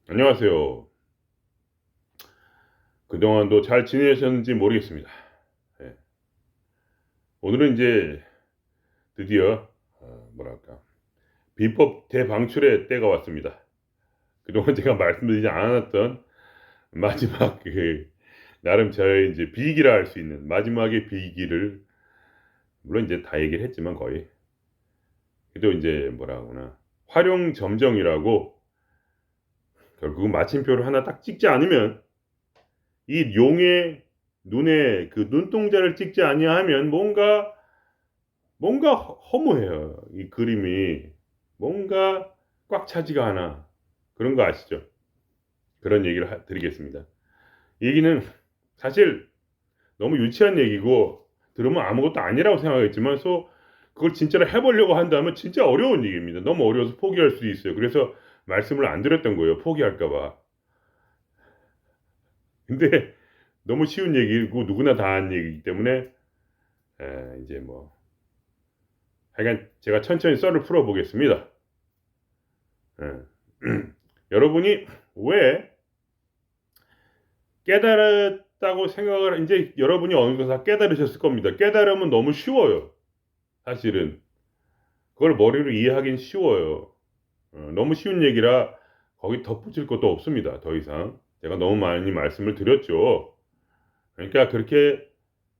안녕하세요. 그동안도 잘 지내셨는지 모르겠습니다. 예. 오늘은 이제 드디어 뭐랄까 비법 대방출의 때가 왔습니다. 그동안 제가 말씀드리지 않았던 마지막 나름 저의 이제 비기라 할 수 있는 마지막의 비기를 물론 이제 다 얘기를 했지만 거의 그래도 이제 뭐라 그러나 활용 점정이라고 결국은 마침표를 하나 딱 찍지 않으면 이 용의 눈에 그 눈동자를 찍지 아니하면 뭔가 허무해요. 이 그림이 뭔가 꽉 차지가 않아. 그런 거 아시죠? 그런 얘기를 드리겠습니다. 이 얘기는 사실 너무 유치한 얘기고 들으면 아무것도 아니라고 생각했지만 그걸 진짜로 해보려고 한다면 진짜 어려운 얘기입니다. 너무 어려워서 포기할 수도 있어요. 그래서 말씀을 안 드렸던 거예요. 포기할까봐. 근데 너무 쉬운 얘기고 누구나 다 아는 얘기이기 때문에 이제 뭐 하여간 제가 천천히 썰을 풀어보겠습니다. 여러분이 왜 깨달았다고 생각을 이제 여러분이 어느 정도 다 깨달으셨을 겁니다. 깨달으면 너무 쉬워요. 사실은 그걸 머리로 이해하긴 쉬워요. 너무 쉬운 얘기라 거기 덧붙일 것도 없습니다. 더 이상 제가 너무 많이 말씀을 드렸죠. 그러니까 그렇게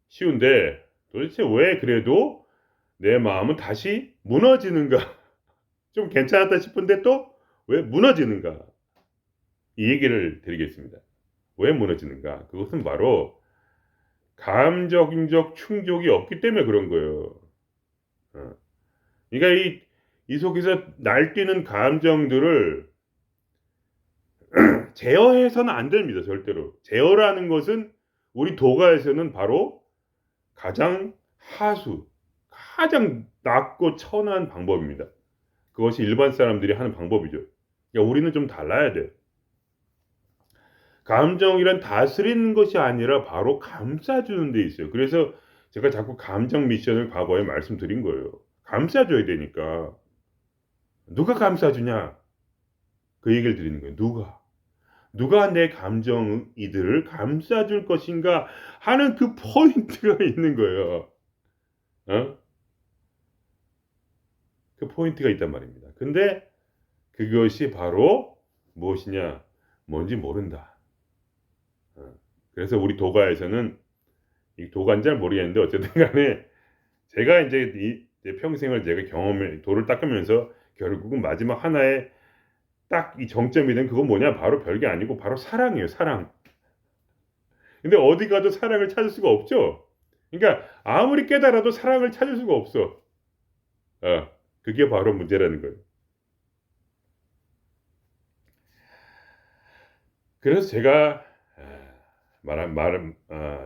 쉬운데 도대체 왜 그래도 내 마음은 다시 무너지는가? 좀 괜찮았다 싶은데 또 왜 무너지는가? 이 얘기를 드리겠습니다. 왜 무너지는가? 그것은 바로 감정적 충족이 없기 때문에 그런 거예요. 어. 그러니까 이 속에서 날뛰는 감정들을 제어해서는 안 됩니다. 절대로. 제어라는 것은 우리 도가에서는 바로 가장 하수, 가장 낮고 천한 방법입니다. 그것이 일반 사람들이 하는 방법이죠. 그러니까 우리는 좀 달라야 돼요. 감정이란 다스리는 것이 아니라 바로 감싸주는 데 있어요. 그래서 제가 자꾸 감정 미션을 과거에 말씀드린 거예요. 감싸줘야 되니까. 누가 감싸주냐? 그 얘기를 드리는 거예요. 누가 내 감정 이들을 감싸줄 것인가 하는 그 포인트가 있는 거예요. 어? 그 포인트가 있단 말입니다. 근데 그것이 바로 무엇이냐? 뭔지 모른다. 어. 그래서 우리 도가에서는 이 도가는 잘 모르겠는데 어쨌든 간에 제가 이제 제 평생을 제가 도를 닦으면서 결국은 마지막 하나의 딱 이 정점이 된 그건 뭐냐? 바로 별게 아니고 바로 사랑이에요, 사랑. 근데 어디 가도 사랑을 찾을 수가 없죠. 그러니까 아무리 깨달아도 사랑을 찾을 수가 없어. 어, 그게 바로 문제라는 거예요. 그래서 제가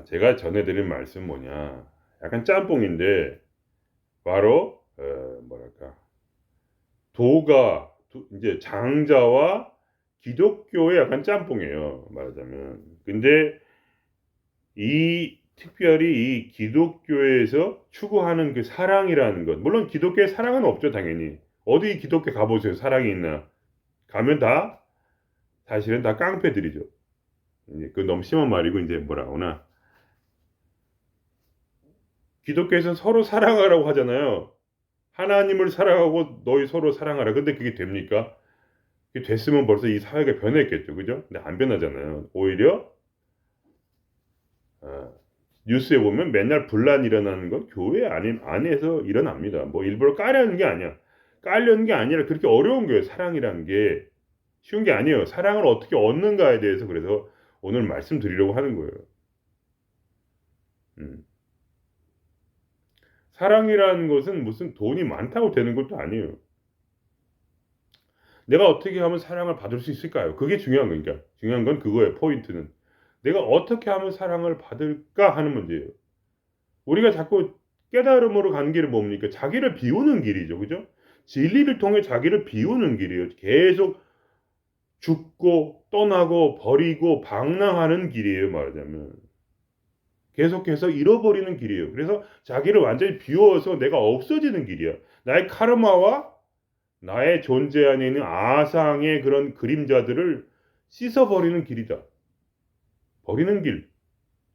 제가 전해드린 말씀 뭐냐? 약간 짬뽕인데 바로 뭐랄까 이제 장자와 기독교의 약간 짬뽕이에요. 말하자면. 근데 특별히 이 기독교에서 추구하는 그 사랑이라는 것. 물론 기독교에 사랑은 없죠, 당연히. 어디 기독교 가보세요. 사랑이 있나? 가면 사실은 다 깡패들이죠. 이제 그 너무 심한 말이고, 이제 뭐라 하나. 기독교에서는 서로 사랑하라고 하잖아요. 하나님을 사랑하고 너희 서로 사랑하라. 근데 그게 됩니까? 그게 됐으면 벌써 이 사회가 변했겠죠. 그죠? 근데 안 변하잖아요. 오히려, 아, 뉴스에 보면 맨날 분란 일어나는 건 교회 안에서 일어납니다. 뭐 일부러 까려는 게 아니야. 깔려는 게 아니라 그렇게 어려운 거예요. 사랑이라는 게 쉬운 게 아니에요. 사랑을 어떻게 얻는가에 대해서 그래서 오늘 말씀드리려고 하는 거예요. 음. 사랑이라는 것은 무슨 돈이 많다고 되는 것도 아니에요. 내가 어떻게 하면 사랑을 받을 수 있을까요? 그게 중요한 거니까. 중요한 건 그거예요. 포인트는. 내가 어떻게 하면 사랑을 받을까 하는 문제예요. 우리가 자꾸 깨달음으로 가는 길은 뭡니까? 자기를 비우는 길이죠. 그죠? 진리를 통해 자기를 비우는 길이에요. 계속 죽고 떠나고 버리고 방랑하는 길이에요. 말하자면. 계속해서 잃어버리는 길이에요. 그래서 자기를 완전히 비워서 내가 없어지는 길이야. 나의 카르마와 나의 존재 안에 있는 아상의 그런 그림자들을 씻어버리는 길이다. 버리는 길,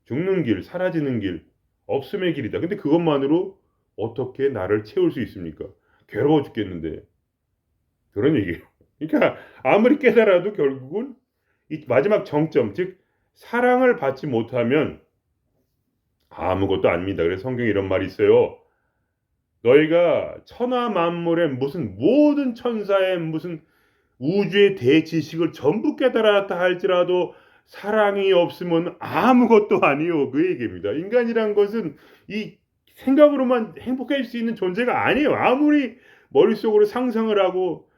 죽는 길, 사라지는 길, 없음의 길이다. 근데 그것만으로 어떻게 나를 채울 수 있습니까? 괴로워 죽겠는데. 그런 얘기예요. 그러니까 아무리 깨달아도 결국은 이 마지막 정점, 즉 사랑을 받지 못하면 아무것도 아닙니다. 그래서 성경에 이런 말이 있어요. 너희가 천하 만물의 무슨 모든 천사의 무슨 우주의 대지식을 전부 깨달았다 할지라도 사랑이 없으면 아무것도 아니요. 그 얘기입니다. 인간이란 것은 이 생각으로만 행복해질 수 있는 존재가 아니에요. 아무리 머릿속으로 상상을 하고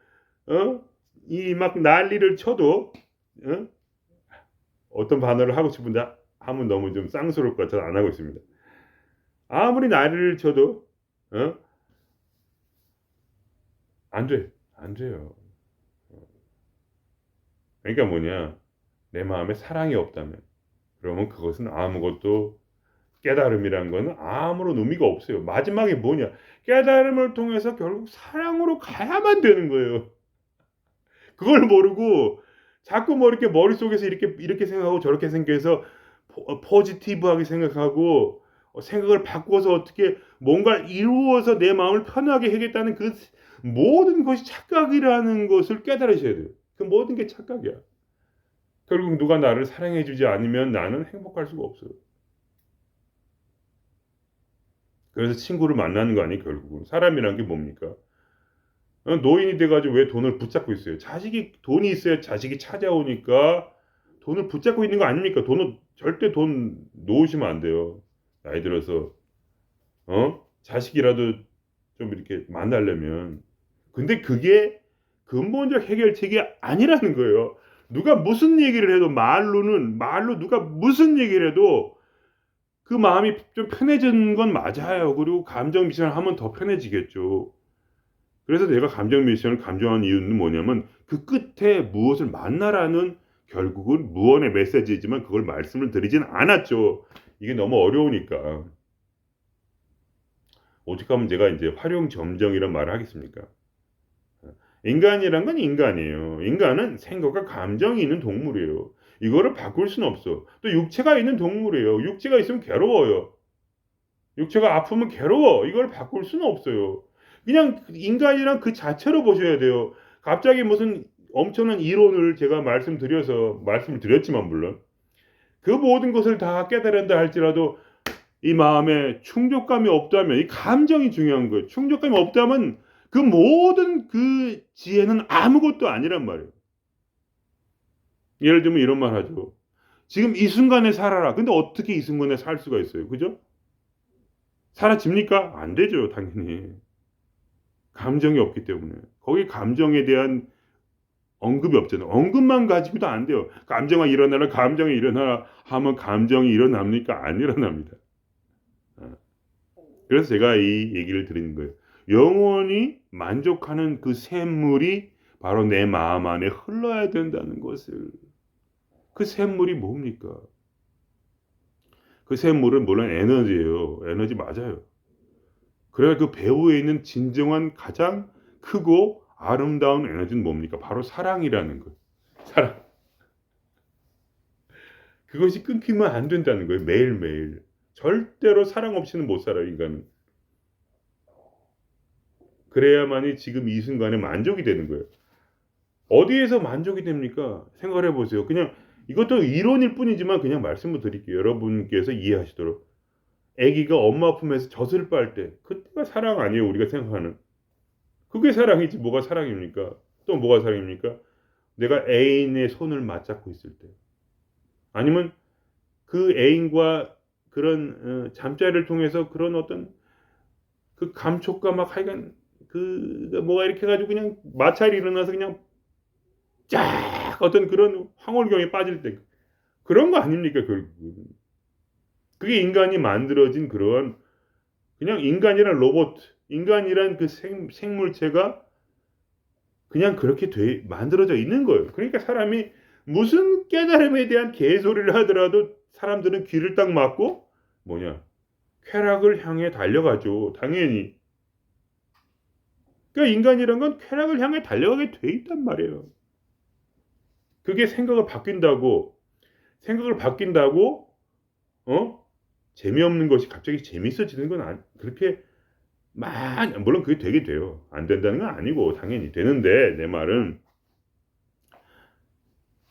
이 막 난리를 쳐도 어? 어떤 반어를 하고 싶은데 하면 너무 좀 쌍스러울 것 같아서 안 하고 있습니다. 아무리 난리를 쳐도 어? 안 돼. 안 돼요. 그러니까 뭐냐? 내 마음에 사랑이 없다면 그러면 그것은 아무것도 깨달음이란 거는 아무런 의미가 없어요. 마지막에 뭐냐? 깨달음을 통해서 결국 사랑으로 가야만 되는 거예요. 그걸 모르고 자꾸 뭐 이렇게 머릿속에서 이렇게 생각하고 저렇게 생각해서 포지티브하게 생각하고 생각을 바꿔서 어떻게 뭔가를 이루어서 내 마음을 편하게 하겠다는 그 모든 것이 착각이라는 것을 깨달으셔야 돼요. 그 모든 게 착각이야. 결국 누가 나를 사랑해주지 않으면 나는 행복할 수가 없어요. 그래서 친구를 만나는 거 아니에요, 결국은. 사람이란 게 뭡니까? 노인이 돼가지고 왜 돈을 붙잡고 있어요? 돈이 있어야 자식이 찾아오니까 돈을 붙잡고 있는 거 아닙니까? 절대 돈 놓으시면 안 돼요. 나이 들어서, 자식이라도 좀 이렇게 만나려면. 근데 그게 근본적 해결책이 아니라는 거예요. 누가 무슨 얘기를 해도 말로 누가 무슨 얘기를 해도 그 마음이 좀 편해진 건 맞아요. 그리고 감정 미션을 하면 더 편해지겠죠. 그래서 내가 감정 미션을 감정한 이유는 뭐냐면 그 끝에 무엇을 만나라는 결국은 무언의 메시지지만 그걸 말씀을 드리진 않았죠. 이게 너무 어려우니까. 오죽하면 제가 이제 활용점정이란 말을 하겠습니까? 인간이란 건 인간이에요. 인간은 생각과 감정이 있는 동물이에요. 이거를 바꿀 수는 없어. 또 육체가 있는 동물이에요. 육체가 있으면 괴로워요. 육체가 아프면 괴로워. 이걸 바꿀 수는 없어요. 그냥 인간이란 그 자체로 보셔야 돼요. 갑자기 무슨 엄청난 이론을 제가 말씀을 드렸지만 물론 그 모든 것을 다 깨달은다 할지라도 이 마음에 충족감이 없다면 이 감정이 중요한 거예요. 충족감이 없다면 그 모든 그 지혜는 아무것도 아니란 말이에요. 예를 들면 이런 말 하죠. 지금 이 순간에 살아라. 근데 어떻게 이 순간에 살 수가 있어요? 그죠? 사라집니까? 안 되죠, 당연히. 감정이 없기 때문에. 거기 감정에 대한 언급이 없잖아요. 언급만 가지고도 안 돼요. 감정이 일어나라 하면 감정이 일어납니까? 안 일어납니다. 그래서 제가 이 얘기를 드리는 거예요. 영원히 만족하는 그 샘물이 바로 내 마음 안에 흘러야 된다는 것을. 그 샘물이 뭡니까? 그 샘물은 물론 에너지예요. 에너지 맞아요. 그래야 그 배후에 있는 진정한 가장 크고 아름다운 에너지는 뭡니까? 바로 사랑이라는 거예요. 사랑. 그것이 끊기면 안 된다는 거예요. 매일매일. 절대로 사랑 없이는 못 살아요, 인간은. 그래야만이 지금 이 순간에 만족이 되는 거예요. 어디에서 만족이 됩니까? 생각을 해보세요. 그냥 이것도 이론일 뿐이지만 그냥 말씀을 드릴게요. 여러분께서 이해하시도록. 아기가 엄마 품에서 젖을 빨 때 그때가 사랑 아니에요. 우리가 생각하는. 그게 사랑이지 뭐가 사랑입니까? 또 뭐가 사랑입니까? 내가 애인의 손을 맞잡고 있을 때. 아니면 그 애인과 그런 잠자리를 통해서 그런 어떤 그 감촉과 막 하여간 뭐가 이렇게 해가지고 그냥 마찰이 일어나서 그냥 쫙 어떤 그런 황홀경에 빠질 때 그런 거 아닙니까 결국은. 그게 인간이 만들어진 그러한 그냥 인간이란 로봇, 인간이란 그 생물체가 그냥 그렇게 만들어져 있는 거예요. 그러니까 사람이 무슨 깨달음에 대한 개소리를 하더라도 사람들은 귀를 딱 막고 뭐냐 쾌락을 향해 달려가죠. 당연히. 그러니까 인간이란 건 쾌락을 향해 달려가게 돼 있단 말이에요. 그게 생각을 바뀐다고 재미없는 것이 갑자기 재밌어지는 건 그렇게 물론 그게 되게 돼요. 안 된다는 건 아니고 당연히 되는데, 내 말은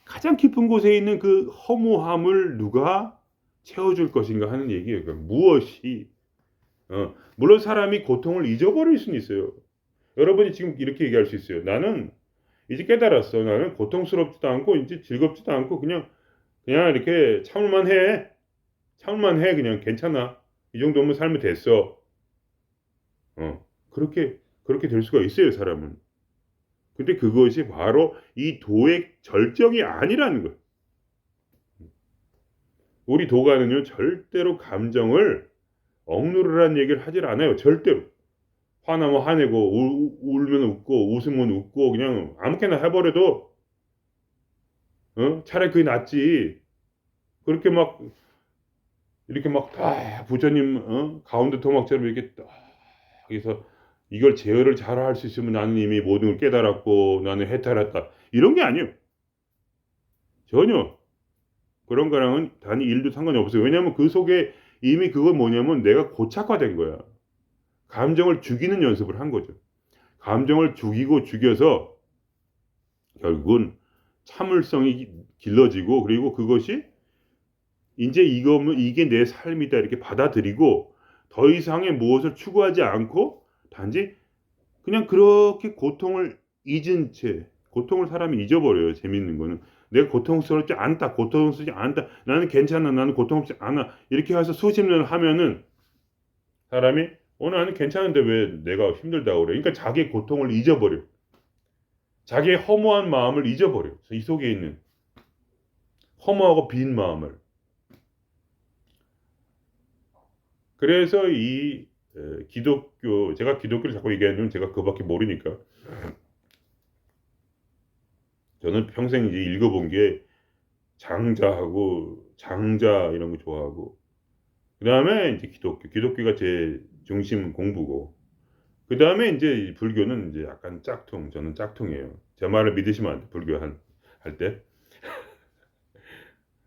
가장 깊은 곳에 있는 그 허무함을 누가 채워줄 것인가 하는 얘기예요. 그러니까 무엇이 물론 사람이 고통을 잊어버릴 수는 있어요. 여러분이 지금 이렇게 얘기할 수 있어요. 나는 이제 깨달았어. 나는 고통스럽지도 않고 이제 즐겁지도 않고 그냥 이렇게 참을만 해. 그냥 괜찮아. 이 정도면 살면 됐어. 그렇게 될 수가 있어요, 사람은. 근데 그것이 바로 이 도의 절정이 아니라는 거예요. 우리 도가는요, 절대로 감정을 억누르라는 얘기를 하질 않아요. 절대로. 화나면 화내고, 울면 웃고, 웃으면 웃고, 그냥 아무렇게나 해버려도, 차라리 그게 낫지. 그렇게 이렇게 부처님, 가운데 토막처럼 이렇게 딱, 해서 이걸 제어를 잘 할 수 있으면 나는 이미 모든 걸 깨달았고, 나는 해탈했다. 이런 게 아니에요. 전혀. 그런 거랑은 단히 1도 상관이 없어요. 왜냐하면 그 속에 이미 그건 뭐냐면 내가 고착화된 거야. 감정을 죽이는 연습을 한 거죠. 감정을 죽여서 결국은 참을성이 길러지고, 그리고 그것이 이제 이게 내 삶이다 이렇게 받아들이고, 더 이상의 무엇을 추구하지 않고 단지 그냥 그렇게 고통을 잊은 채, 고통을 사람이 잊어버려요. 재밌는 거는 내가 고통스럽지 않다, 나는 괜찮아, 나는 고통스럽지 않아, 이렇게 해서 수십 년을 하면은 사람이 나는 괜찮은데 왜 내가 힘들다고 그래. 그러니까 자기의 고통을 잊어버려. 자기의 허무한 마음을 잊어버려. 이 속에 있는 허무하고 빈 마음을. 그래서 제가 기독교를 자꾸 얘기하면 제가 그거밖에 모르니까. 저는 평생 이제 읽어본 게 장자 이런 거 좋아하고, 그 다음에 이제 기독교가 제 중심 공부고, 그 다음에 이제 불교는 이제 약간 저는 짝퉁이에요. 제 말을 믿으시면 안 돼. 불교 할 때.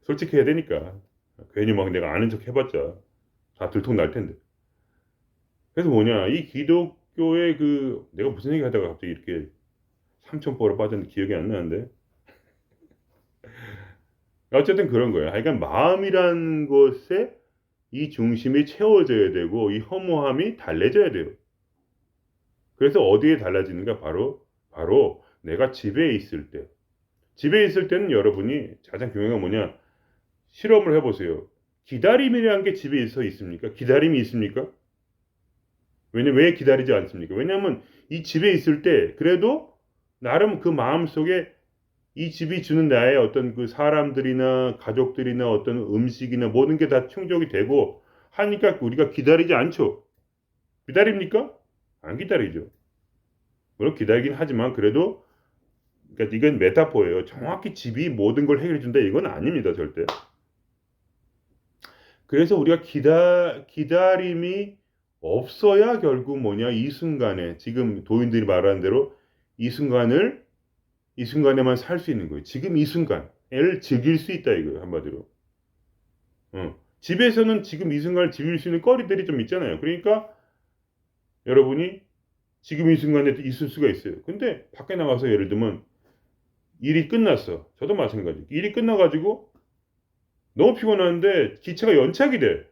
솔직해야 되니까. 괜히 내가 아는 척 해봤자 다 들통날 텐데. 그래서 이 기독교의 내가 무슨 얘기 하다가 갑자기 이렇게 삼천포로 빠졌는데 기억이 안 나는데. 어쨌든 그런 거예요. 그러니까 마음이란 것에 이 중심이 채워져야 되고, 이 허무함이 달래져야 돼요. 그래서 어디에 달라지는가? 바로 내가 집에 있을 때. 집에 있을 때는 여러분이 가장 중요한 건 뭐냐? 실험을 해보세요. 기다림이라는 게 집에 있습니까? 기다림이 있습니까? 왜 기다리지 않습니까? 왜냐하면 이 집에 있을 때 그래도 나름 그 마음 속에 이 집이 주는 나의 어떤 그 사람들이나 가족들이나 어떤 음식이나 모든 게 다 충족이 되고 하니까 우리가 기다리지 않죠. 기다립니까? 안 기다리죠. 물론 기다리긴 하지만 그래도, 그러니까 이건 메타포예요. 정확히 집이 모든 걸 해결해 준다 이건 아닙니다, 절대. 그래서 우리가 기다림이 없어야 결국 이 순간에, 지금 도인들이 말하는 대로 이 순간에만 살 수 있는 거예요. 지금 이 순간을 즐길 수 있다 이거예요, 한마디로. 집에서는 지금 이 순간을 즐길 수 있는 거리들이 좀 있잖아요. 그러니까 여러분이 지금 이 순간에 있을 수가 있어요. 근데 밖에 나가서 예를 들면 일이 끝났어. 저도 마찬가지. 일이 끝나가지고 너무 피곤한데 기차가 연착이 돼.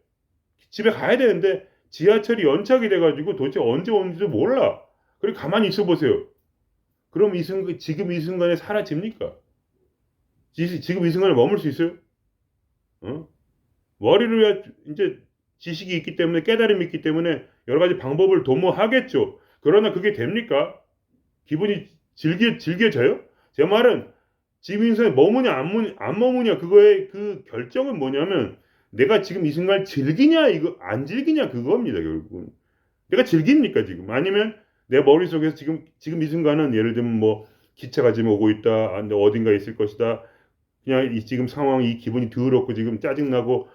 집에 가야 되는데 지하철이 연착이 돼가지고 도대체 언제 오는지도 몰라. 그리고 가만히 있어 보세요. 그럼 지금 이 순간에 사라집니까? 지금 이 순간에 머물 수 있어요? 머리를 이제 지식이 있기 때문에, 깨달음이 있기 때문에 여러 가지 방법을 도모하겠죠. 그러나 그게 됩니까? 기분이 즐겨져요? 제 말은 지금 이 순간에 머무냐 안 머무냐 그거의 그 결정은 뭐냐면 내가 지금 이 순간을 즐기냐 안 즐기냐 그겁니다. 결국은 내가 즐깁니까 지금? 아니면 내 머릿속에서 지금 이 순간은 예를 들면 기차가 지금 오고 있다, 어딘가 있을 것이다, 그냥 지금 상황, 이 기분이 더럽고 지금 짜증나고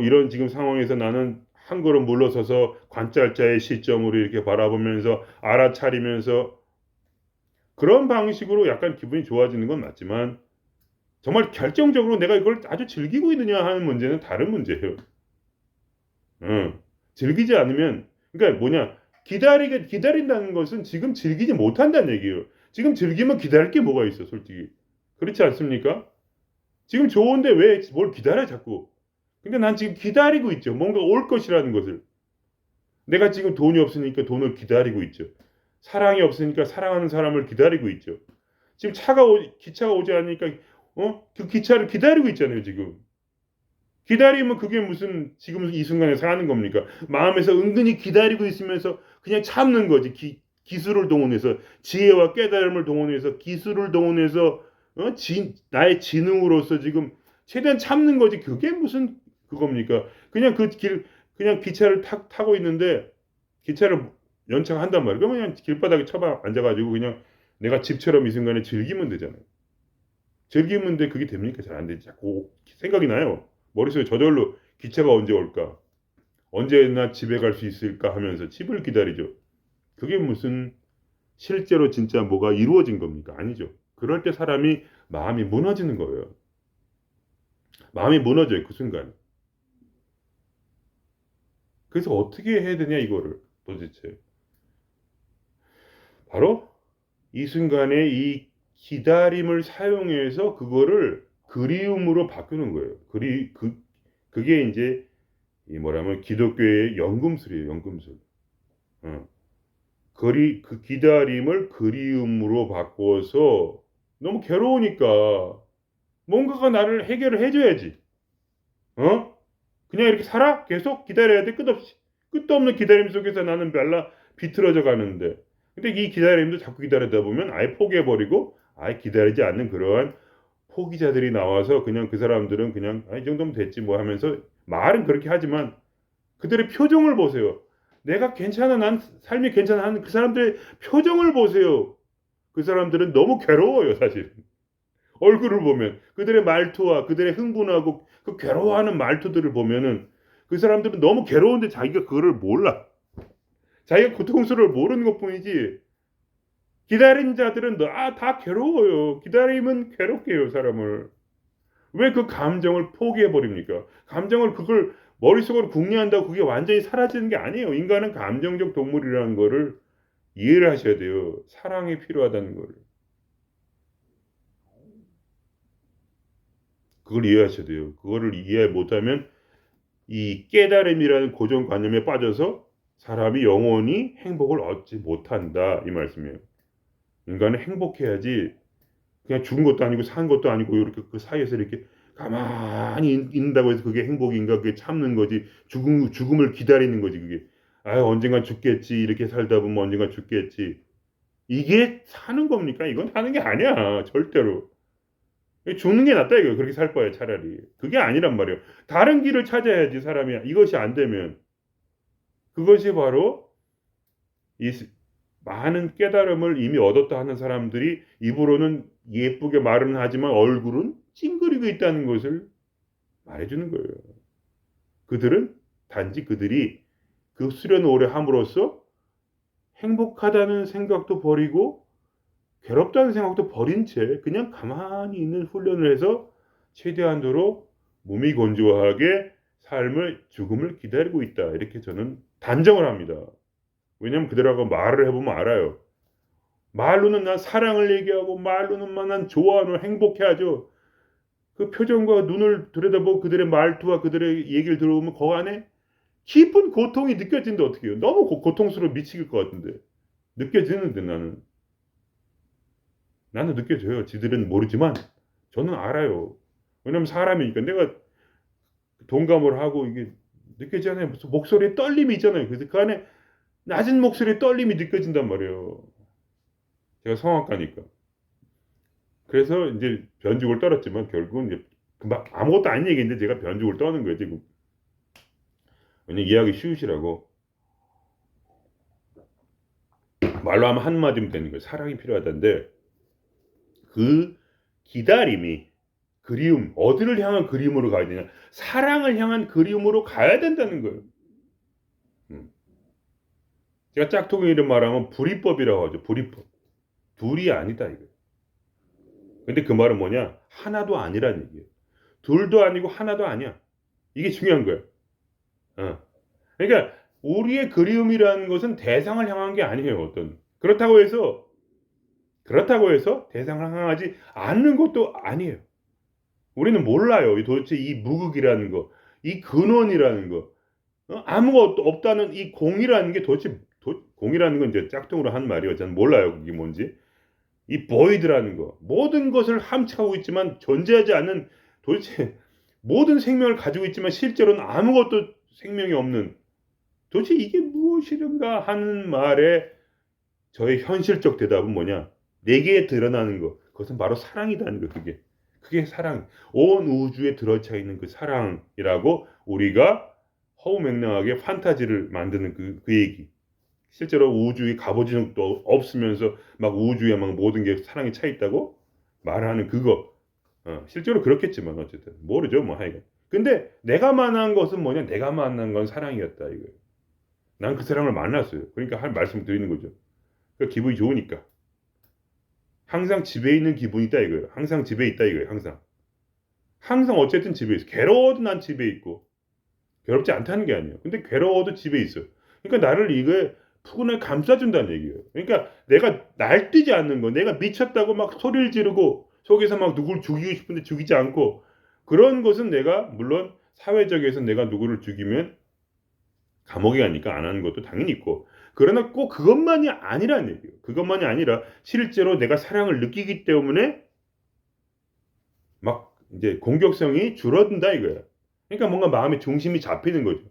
이런 지금 상황에서 나는 한 걸음 물러서서 관찰자의 시점으로 이렇게 바라보면서 알아차리면서 그런 방식으로 약간 기분이 좋아지는 건 맞지만, 정말 결정적으로 내가 이걸 아주 즐기고 있느냐 하는 문제는 다른 문제예요. 즐기지 않으면, 그러니까 뭐냐, 기다린다는 것은 지금 즐기지 못한다는 얘기예요. 지금 즐기면 기다릴 게 뭐가 있어, 솔직히. 그렇지 않습니까? 지금 좋은데 왜 뭘 기다려, 자꾸. 그러니까 난 지금 기다리고 있죠. 뭔가 올 것이라는 것을. 내가 지금 돈이 없으니까 돈을 기다리고 있죠. 사랑이 없으니까 사랑하는 사람을 기다리고 있죠. 지금 기차가 오지 않으니까, 그 기차를 기다리고 있잖아요, 지금. 기다리면 그게 무슨 지금 이 순간에 사는 겁니까? 마음에서 은근히 기다리고 있으면서 그냥 참는 거지. 기술을 동원해서 지혜와 깨달음을 동원해서 기술을 동원해서 나의 지능으로서 지금 최대한 참는 거지. 그게 무슨 그겁니까? 그냥 그냥 기차를 타고 있는데 기차를 연착한단 말이에요. 그러면 그냥 길바닥에 처박 앉아가지고 그냥 내가 집처럼 이 순간에 즐기면 되잖아요. 즐기면 돼. 그게 됩니까? 잘 안 되지. 자꾸 생각이 나요. 머릿속에 저절로 기차가 언제 올까? 언제나 집에 갈 수 있을까 하면서 집을 기다리죠. 그게 무슨 실제로 진짜 뭐가 이루어진 겁니까? 아니죠. 그럴 때 사람이 마음이 무너지는 거예요. 마음이 무너져요. 그 순간. 그래서 어떻게 해야 되냐 이거를 도대체. 바로 이 순간에 이 기다림을 사용해서 그거를 그리움으로 바꾸는 거예요. 그게 이제 이 뭐라면 기독교의 연금술이에요. 연금술. 어. 그 기다림을 그리움으로 바꿔서 너무 괴로우니까 뭔가가 나를 해결을 해줘야지. 어? 그냥 이렇게 살아? 계속 기다려야 돼? 끝도 없는 기다림 속에서 나는 비틀어져 가는데. 근데 이 기다림도 자꾸 기다리다 보면 아예 포기해버리고 아예 기다리지 않는 그러한 포기자들이 나와서 그냥 그 사람들은 그냥 이 정도면 됐지 뭐 하면서 말은 그렇게 하지만 그들의 표정을 보세요. 내가 괜찮아, 난 삶이 괜찮아 하는 그 사람들의 표정을 보세요. 그 사람들은 너무 괴로워요, 사실. 얼굴을 보면 그들의 말투와 그들의 흥분하고 그 괴로워하는 말투들을 보면은 그 사람들은 너무 괴로운데 자기가 그거를 몰라. 자기가 고통스러움을 모르는 것뿐이지. 기다린 자들은 다 괴로워요. 기다림은 괴롭게 해요, 사람을. 왜 그 감정을 포기해 버립니까? 감정을 그걸 머릿속으로 궁리한다고 그게 완전히 사라지는 게 아니에요. 인간은 감정적 동물이라는 거를 이해를 하셔야 돼요. 사랑이 필요하다는 거를. 그걸 이해하셔야 돼요. 그거를 이해 못하면 이 깨달음이라는 고정관념에 빠져서 사람이 영원히 행복을 얻지 못한다. 이 말씀이에요. 인간은 행복해야지 그냥 죽은 것도 아니고 산 것도 아니고 이렇게 그 사이에서 이렇게 가만히 있는다고 해서 그게 행복인가? 그게 참는 거지. 죽음을 기다리는 거지, 그게. 언젠간 죽겠지. 이렇게 살다 보면 언젠간 죽겠지. 이게 사는 겁니까? 이건 사는 게 아니야. 절대로. 죽는 게 낫다 이거예요. 그렇게 살 바에 차라리. 그게 아니란 말이에요. 다른 길을 찾아야지 사람이. 이것이 안 되면. 그것이 바로 이 많은 깨달음을 이미 얻었다 하는 사람들이 입으로는 예쁘게 말은 하지만 얼굴은 찡그리고 있다는 것을 말해주는 거예요. 그들은 단지 그들이 그 수련을 오래 함으로써 행복하다는 생각도 버리고 괴롭다는 생각도 버린 채 그냥 가만히 있는 훈련을 해서 최대한도로 몸이 건조하게 죽음을 기다리고 있다. 이렇게 저는 단정을 합니다. 왜냐하면 그들하고 말을 해보면 알아요. 말로는 난 사랑을 얘기하고 말로는 난 좋아하는 행복해하죠. 그 표정과 눈을 들여다보고 그들의 말투와 그들의 얘기를 들어보면 그 안에 깊은 고통이 느껴진다 어떻게 해요. 너무 고통스러워 미칠 것 같은데. 느껴지는데 나는 느껴져요. 지들은 모르지만 저는 알아요. 왜냐면 사람이니까 내가 동감을 하고 이게 느껴지잖아요. 무슨 목소리에 떨림이 있잖아요. 그래서 그 안에 낮은 목소리에 떨림이 느껴진단 말이에요. 제가 성악가니까. 그래서 이제 변죽을 떨었지만 결국은 이제 아무것도 아닌 얘기인데 제가 변죽을 떠는 거예요. 지금. 왜냐면 이해하기 쉬우시라고. 말로 하면 한마디면 되는 거예요. 사랑이 필요하다는데 그 기다림이 그리움, 어디를 향한 그리움으로 가야 되냐? 사랑을 향한 그리움으로 가야 된다는 거예요. 제가 짝퉁이 이름 말하면 불이법이라고 하죠. 불이법. 둘이 아니다 이거. 근데 그 말은 뭐냐? 하나도 아니란 얘기예요. 둘도 아니고 하나도 아니야. 이게 중요한 거야. 어. 그러니까 우리의 그리움이라는 것은 대상을 향한 게 아니에요. 어떤 그렇다고 해서 대상을 향하지 않는 것도 아니에요. 우리는 몰라요. 도대체 이 무극이라는 거, 이 근원이라는 거, 아무것도 없다는 이 공이라는 게 도대체 공이라는 건 이제 짝퉁으로 한 말이에요. 저는 몰라요. 그게 뭔지. 이 void라는 거, 모든 것을 함축하고 있지만 존재하지 않는, 도대체 모든 생명을 가지고 있지만 실제로는 아무것도 생명이 없는, 도대체 이게 무엇이든가 하는 말에 저의 현실적 대답은 뭐냐? 내게 드러나는 것, 그것은 바로 사랑이라는 거. 그게 사랑. 온 우주에 들어차 있는 그 사랑이라고 우리가 허우맹랑하게 판타지를 만드는 그 얘기. 실제로 우주에 가보진 적도 없으면서 막 우주에 막 모든 게 사랑에 차 있다고 말하는 그거. 실제로 그렇겠지만 어쨌든 모르죠 뭐 하여간. 근데 내가 만난 것은 뭐냐? 내가 만난 건 사랑이었다 이거예요. 난 그 사랑을 만났어요. 그러니까 할 말씀 드리는 거죠. 그 기분이 좋으니까. 항상 집에 있는 기분이 있다 이거예요. 항상 집에 있다 이거예요. 항상 어쨌든 집에 있어. 괴로워도 난 집에 있고, 괴롭지 않다는 게 아니에요. 근데 괴로워도 집에 있어. 그러니까 나를 이거에 푸근하게 감싸준다는 얘기예요. 그러니까 내가 날뛰지 않는 거, 내가 미쳤다고 막 소리를 지르고 속에서 막 누구를 죽이고 싶은데 죽이지 않고, 그런 것은 내가 물론 사회적에서 내가 누구를 죽이면 감옥에 가니까 안 하는 것도 당연히 있고, 그러나 꼭 그것만이 아니라는 얘기예요. 그것만이 아니라 실제로 내가 사랑을 느끼기 때문에 막 이제 공격성이 줄어든다 이거야. 그러니까 뭔가 마음의 중심이 잡히는 거죠.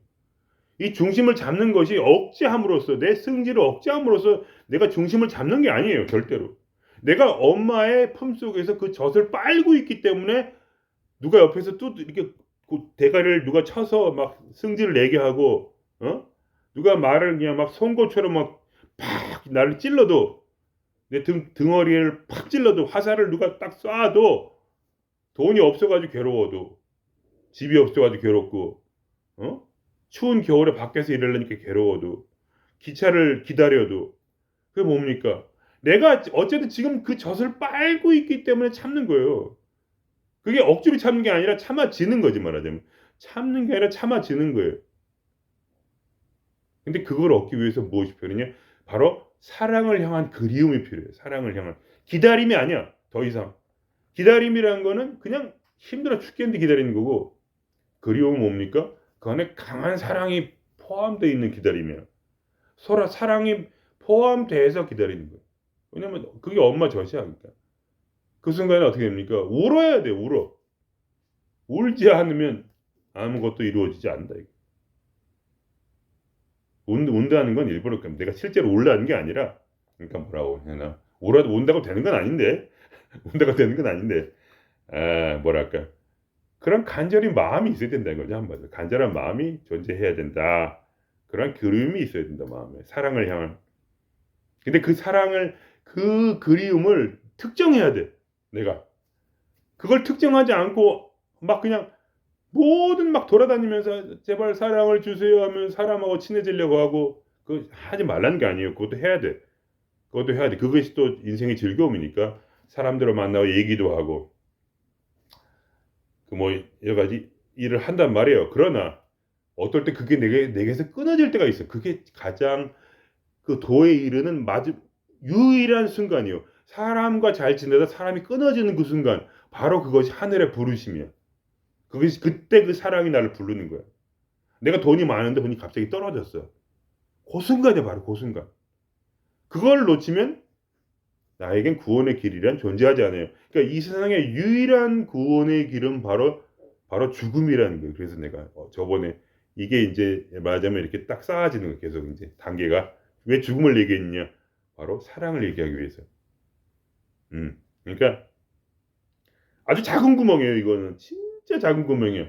이 중심을 잡는 것이 억제함으로써, 내 승질을 억제함으로써 내가 중심을 잡는 게 아니에요. 절대로. 내가 엄마의 품속에서 그 젖을 빨고 있기 때문에 누가 옆에서 또 이렇게 그 대가리를 누가 쳐서 막 승질을 내게 하고, 누가 말을 그냥 막 송곳처럼 막 팍 나를 찔러도, 내 등어리를 팍 찔러도, 화살을 누가 딱 쏴도, 돈이 없어가지고 괴로워도, 집이 없어가지고 괴롭고, 어? 추운 겨울에 밖에서 일하려니까 괴로워도, 기차를 기다려도, 그게 뭡니까? 내가 어쨌든 지금 그 젖을 빨고 있기 때문에 참는 거예요. 그게 억지로 참는 게 아니라 참아지는 거지, 말하자면. 참는 게 아니라 참아지는 거예요. 근데 그걸 얻기 위해서 무엇이 필요하냐? 바로 사랑을 향한 그리움이 필요해요. 사랑을 향한. 기다림이 아니야. 더 이상. 기다림이라는 거는 그냥 힘들어 죽겠는데 기다리는 거고, 그리움은 뭡니까? 그 안에 강한 사랑이 포함되어 있는 기다림이야. 서로 사랑이 포함돼서 기다리는 거예요. 왜냐면 그게 엄마 젖이야. 그러니까. 그 순간에 어떻게 됩니까? 울어야 돼. 울어. 울지 않으면 아무것도 이루어지지 않는다. 운다는 건 일부러 내가 실제로 울라는 게 아니라, 그러니까 뭐라고 해나, 운다고 되는 건 아닌데, 운다고 되는 건 아닌데, 뭐랄까, 그런 간절히 마음이 있어야 된다는 거죠. 한번 간절한 마음이 존재해야 된다. 그런 그리움이 있어야 된다. 마음에 사랑을 향한. 근데 그 그리움을 특정해야 돼. 내가 그걸 특정하지 않고 막 그냥 모든 막 돌아다니면서 제발 사랑을 주세요 하면 사람하고 친해지려고 하고, 그거 하지 말라는 게 아니에요. 그것도 해야 돼. 그것도 해야 돼. 그것이 또 인생의 즐거움이니까. 사람들을 만나고 얘기도 하고 그 뭐 여러 가지 일을 한단 말이에요. 그러나 어떨 때 그게 내게서 끊어질 때가 있어. 그게 가장 그 도에 이르는 유일한 순간이요. 사람과 잘 지내다 사람이 끊어지는 그 순간, 바로 그것이 하늘의 부르심이야. 그것이 그때 그 사랑이 나를 부르는 거야. 내가 돈이 많은데 돈이 갑자기 떨어졌어. 그 순간이야, 바로 그 순간. 그걸 놓치면 나에겐 구원의 길이란 존재하지 않아요. 그러니까 이 세상의 유일한 구원의 길은 바로 죽음이라는 거예요. 그래서 내가 저번에 이게 이제 말하자면 이렇게 딱 쌓아지는 거예요. 계속 이제 단계가. 왜 죽음을 얘기했냐? 바로 사랑을 얘기하기 위해서. 그러니까 아주 작은 구멍이에요. 이거는 진짜 작은 구멍이에요.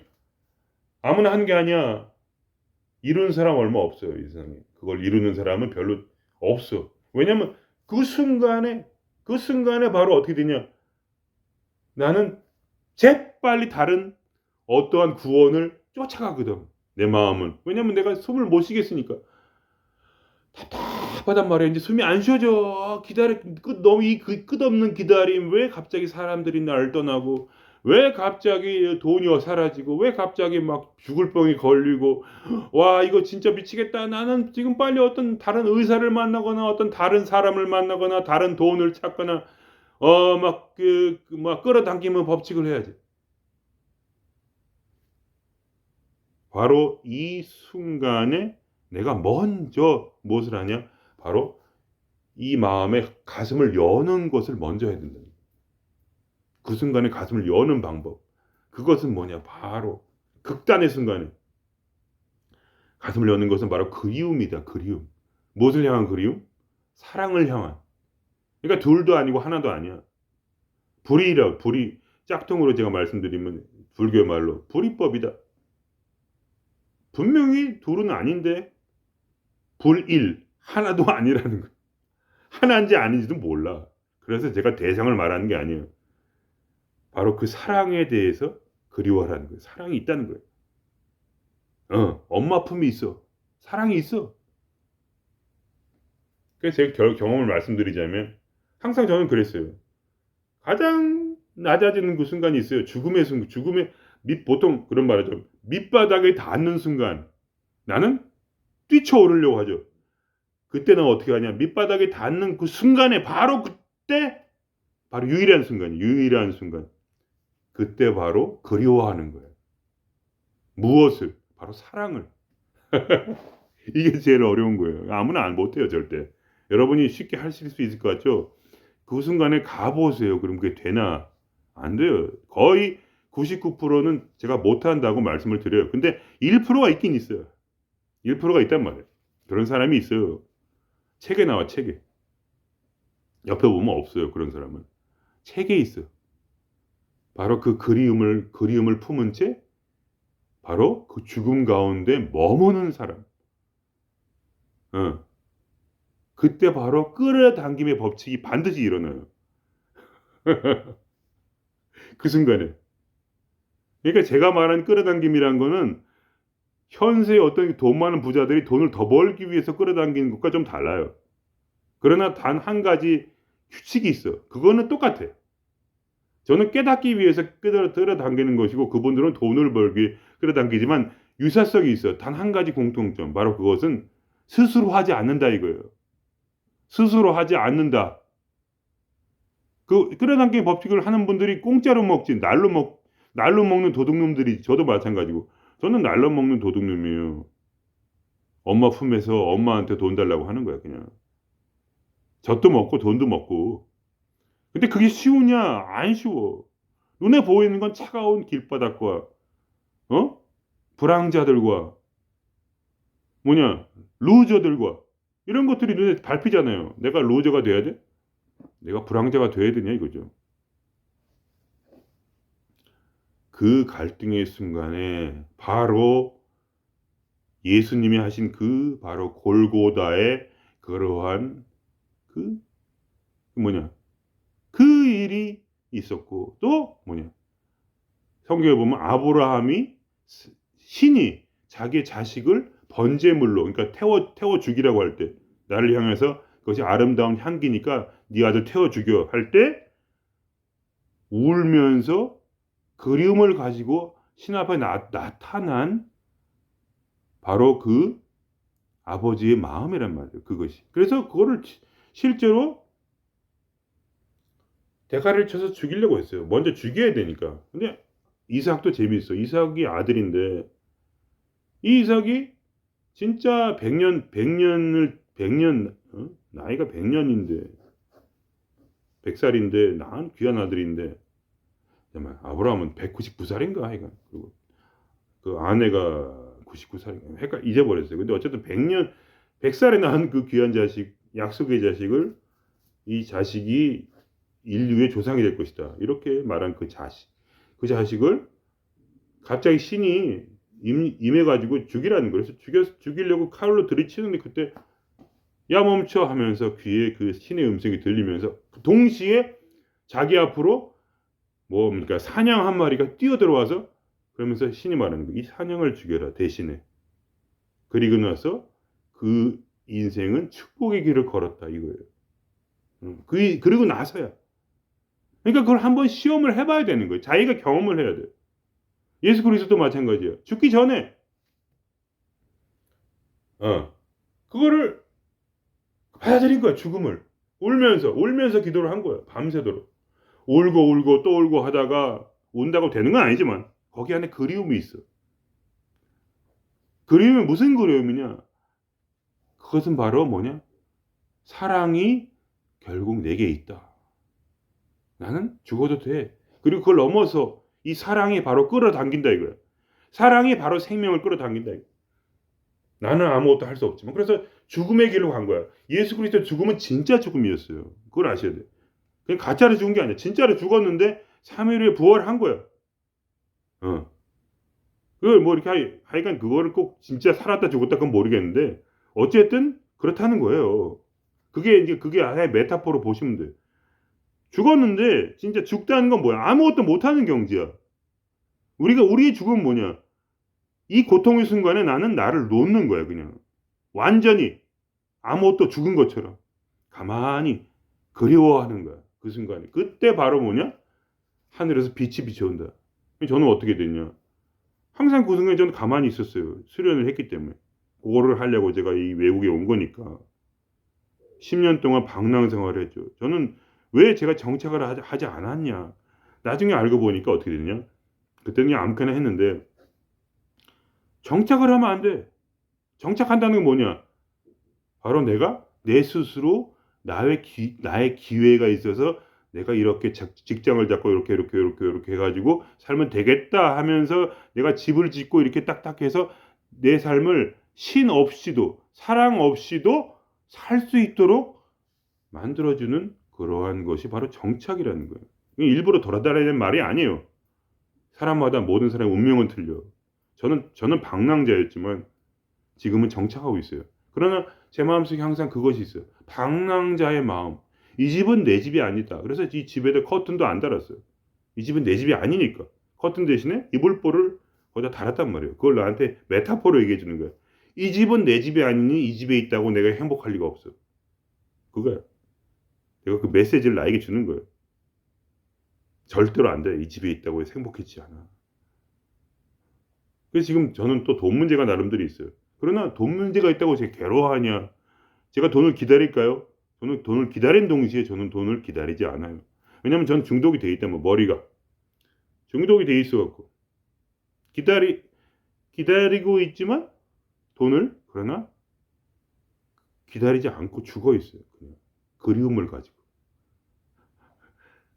아무나 하는 게 아니야. 이루는 사람 얼마 없어요. 이 세상에. 그걸 이루는 사람은 별로 없어. 왜냐면 그 순간에 바로 어떻게 되냐? 나는 재빨리 다른 어떠한 구원을 쫓아가거든. 내 마음은. 왜냐면 내가 숨을 못 쉬겠으니까. 답답하단 말이야. 이제 숨이 안 쉬어져. 너무 끝없는 기다림. 왜 갑자기 사람들이 나를 떠나고, 왜 갑자기 돈이 사라지고, 왜 갑자기 막 죽을 병이 걸리고, 와, 이거 진짜 미치겠다. 나는 지금 빨리 어떤 다른 의사를 만나거나, 어떤 다른 사람을 만나거나, 다른 돈을 찾거나, 막 끌어당기면 법칙을 해야지. 바로 이 순간에 내가 먼저 무엇을 하냐? 바로 이 마음의 가슴을 여는 것을 먼저 해야 된다. 그 순간에 가슴을 여는 방법. 그것은 뭐냐? 바로 극단의 순간에 가슴을 여는 것은 바로 그리움이다. 그리움. 무엇을 향한 그리움? 사랑을 향한. 그러니까 둘도 아니고 하나도 아니야. 불이 짝퉁으로 제가 말씀드리면 불교의 말로 불이법이다. 분명히 둘은 아닌데 불일 하나도 아니라는 거야. 하나인지 아닌지도 몰라. 그래서 제가 대상을 말하는 게 아니에요. 바로 그 사랑에 대해서 그리워하라는 거예요. 사랑이 있다는 거예요. 엄마 품이 있어. 사랑이 있어. 그래서 제 경험을 말씀드리자면 항상 저는 그랬어요. 가장 낮아지는 그 순간이 있어요. 죽음의 순간, 보통 그런 말하죠. 밑바닥에 닿는 순간 나는 뛰쳐오르려고 하죠. 그때는 어떻게 하냐? 밑바닥에 닿는 그 순간에 바로 그때 바로 유일한 순간. 그때 바로 그리워하는 거예요. 무엇을? 바로 사랑을. 이게 제일 어려운 거예요. 아무나 못해요, 절대. 여러분이 쉽게 하실 수 있을 것 같죠? 그 순간에 가보세요. 그럼 그게 되나? 안 돼요. 거의 99%는 제가 못한다고 말씀을 드려요. 근데 1%가 있긴 있어요. 1%가 있단 말이에요. 그런 사람이 있어요. 책에 나와, 책에. 옆에 보면 없어요, 그런 사람은. 책에 있어. 바로 그 그리움을 품은 채 바로 그 죽음 가운데 머무는 사람. 어. 그때 바로 끌어당김의 법칙이 반드시 일어나요. 그 순간에. 그러니까 제가 말한 끌어당김이란 거는 현세의 어떤 돈 많은 부자들이 돈을 더 벌기 위해서 끌어당기는 것과 좀 달라요. 그러나 단 한 가지 규칙이 있어. 그거는 똑같아. 저는 깨닫기 위해서 끌어당기는 것이고 그분들은 돈을 벌기 끌어당기지만 유사성이 있어. 단 한 가지 공통점. 바로 그것은 스스로 하지 않는다 이거예요. 스스로 하지 않는다. 그 끌어당기는 법칙을 하는 분들이 공짜로 먹지 날로 먹는 도둑놈들이 저도 마찬가지고 저는 날로 먹는 도둑놈이에요. 엄마 품에서 엄마한테 돈 달라고 하는 거야 그냥. 젖도 먹고 돈도 먹고. 근데 그게 쉬우냐? 안 쉬워. 눈에 보이는 건 차가운 길바닥과 불황자들과 루저들과 이런 것들이 눈에 밟히잖아요. 내가 루저가 돼야 돼? 내가 불황자가 돼야 되냐 이거죠. 그 갈등의 순간에 바로 예수님이 하신 그 바로 골고다의 그러한 그 일이 있었고 또 성경에 보면 아브라함이 신이 자기의 자식을 번제물로 그러니까 태워 죽이라고 할 때 나를 향해서 그것이 아름다운 향기니까 네 아들 태워 죽여 할 때 울면서 그리움을 가지고 신 앞에 나타난 바로 그 아버지의 마음이란 말이에요. 그것이. 그래서 그거를 실제로 대가를 쳐서 죽이려고 했어요. 먼저 죽여야 되니까. 근데 이삭도 재미있어. 이삭이 아들인데 이 이삭이 진짜 100년 나이가 100년인데 100살인데 난 귀한 아들인데 정말 아브라함은 199살인가 하여간 그리고 그 아내가 99살인가 헷갈려 잊어버렸어요. 근데 어쨌든 100살에 낳은 그 귀한 자식 약속의 자식을 이 자식이 인류의 조상이 될 것이다. 이렇게 말한 그 자식을 갑자기 신이 임해가지고 죽이라는 거예요. 그래서 죽이려고 칼로 들이치는데 그때 야 멈춰 하면서 귀에 그 신의 음성이 들리면서 동시에 자기 앞으로 그러니까 사냥 한 마리가 뛰어들어와서 그러면서 신이 말하는 거예요. 이 사냥을 죽여라 대신에. 그리고 나서 그 인생은 축복의 길을 걸었다 이거예요. 그리고 나서야. 그러니까 그걸 한번 시험을 해봐야 되는 거예요. 자기가 경험을 해야 돼요. 예수 그리스도도 마찬가지예요. 죽기 전에 그거를 받아들인 거야. 죽음을 울면서 기도를 한 거야. 밤새도록 울고 또 울고 하다가 운다고 되는 건 아니지만 거기 안에 그리움이 있어. 그리움이 무슨 그리움이냐? 그것은 바로 뭐냐? 사랑이 결국 내게 있다. 나는 죽어도 돼. 그리고 그걸 넘어서 이 사랑이 바로 끌어당긴다 이거야. 사랑이 바로 생명을 끌어당긴다 이거야. 나는 아무것도 할 수 없지만. 그래서 죽음의 길로 간 거야. 예수 그리스도의 죽음은 진짜 죽음이었어요. 그걸 아셔야 돼. 그냥 가짜로 죽은 게 아니야. 진짜로 죽었는데 3일 후에 부활한 거야. 그걸 뭐 이렇게 하여간 그거를 꼭 진짜 살았다 죽었다 그건 모르겠는데 어쨌든 그렇다는 거예요. 그게 하나의 메타포로 보시면 돼요. 죽었는데 진짜 죽다는 건 뭐야? 아무것도 못하는 경지야. 우리의 죽음은 뭐냐? 이 고통의 순간에 나는 나를 놓는 거야 그냥. 완전히 아무것도 죽은 것처럼 가만히 그리워하는 거야. 그 순간에. 그때 바로 뭐냐? 하늘에서 빛이 비춰온다. 저는 어떻게 됐냐? 항상 그 순간에 저는 가만히 있었어요. 수련을 했기 때문에. 그거를 하려고 제가 이 외국에 온 거니까. 10년 동안 방랑 생활을 했죠. 저는 왜 제가 정착을 하지 않았냐. 나중에 알고 보니까 어떻게 됐냐. 그때는 그냥 아무렇게나 했는데 정착을 하면 안 돼. 정착한다는 건 뭐냐. 바로 내가 내 스스로 나의 기회가 있어서 내가 이렇게 직장을 잡고 이렇게 해가지고 살면 되겠다 하면서 내가 집을 짓고 이렇게 딱딱 해서 내 삶을 신 없이도 사랑 없이도 살 수 있도록 만들어주는 그러한 것이 바로 정착이라는 거예요. 일부러 돌아다니는 말이 아니에요. 사람마다 모든 사람의 운명은 틀려. 저는 방랑자였지만 지금은 정착하고 있어요. 그러나 제 마음속에 항상 그것이 있어요. 방랑자의 마음. 이 집은 내 집이 아니다. 그래서 이 집에다 커튼도 안 달았어요. 이 집은 내 집이 아니니까. 커튼 대신에 이불보를 거기다 달았단 말이에요. 그걸 나한테 메타포로 얘기해 주는 거예요. 이 집은 내 집이 아니니 이 집에 있다고 내가 행복할 리가 없어. 그거야. 내가 그 메시지를 나에게 주는 거예요. 절대로 안 돼. 이 집에 있다고 해서 행복했지 않아. 그래서 지금 저는 또 돈 문제가 나름대로 있어요. 그러나 돈 문제가 있다고 제가 괴로워하냐? 제가 돈을 기다릴까요? 저는 돈을 기다린 동시에 저는 돈을 기다리지 않아요. 왜냐하면 저는 중독이 돼 있다면 머리가 중독이 돼 있어갖고 기다리고 있지만 돈을 그러나 기다리지 않고 죽어 있어요. 그냥 그리움을 가지고.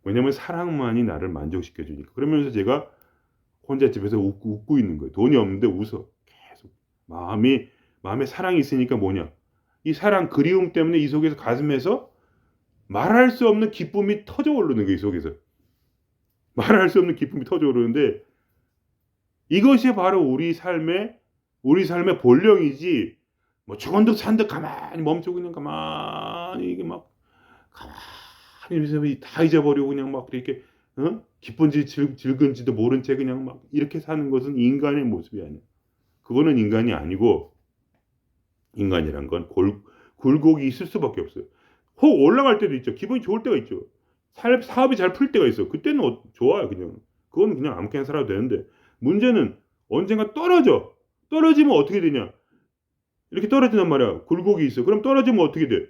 왜냐하면 사랑만이 나를 만족시켜 주니까. 그러면서 제가 혼자 집에서 웃고 있는 거예요. 돈이 없는데 웃어. 계속 마음에 사랑이 있으니까 뭐냐? 이 사랑 그리움 때문에 이 속에서 가슴에서 말할 수 없는 기쁨이 터져 오르는 거예요. 이 속에서 말할 수 없는 기쁨이 터져 오르는데 이것이 바로 우리 삶의 본령이지. 뭐 죽은 듯 산 듯 가만히 멈추고 그냥 가만히 이게 막 가만히 다 잊어버리고 그냥 막 이렇게 기쁜지 즐근지도 모른 채 그냥 막 이렇게 사는 것은 인간의 모습이 아니야. 그거는 인간이 아니고 인간이란 건 굴곡이 있을 수밖에 없어요. 혹 올라갈 때도 있죠. 기분이 좋을 때가 있죠. 사업이 잘 풀 때가 있어. 그때는 좋아요. 그냥 그건 그냥 아무렇게나 살아도 되는데 문제는 언젠가 떨어지면 어떻게 되냐. 이렇게 떨어진단 말이야. 굴곡이 있어. 그럼 떨어지면 어떻게 돼?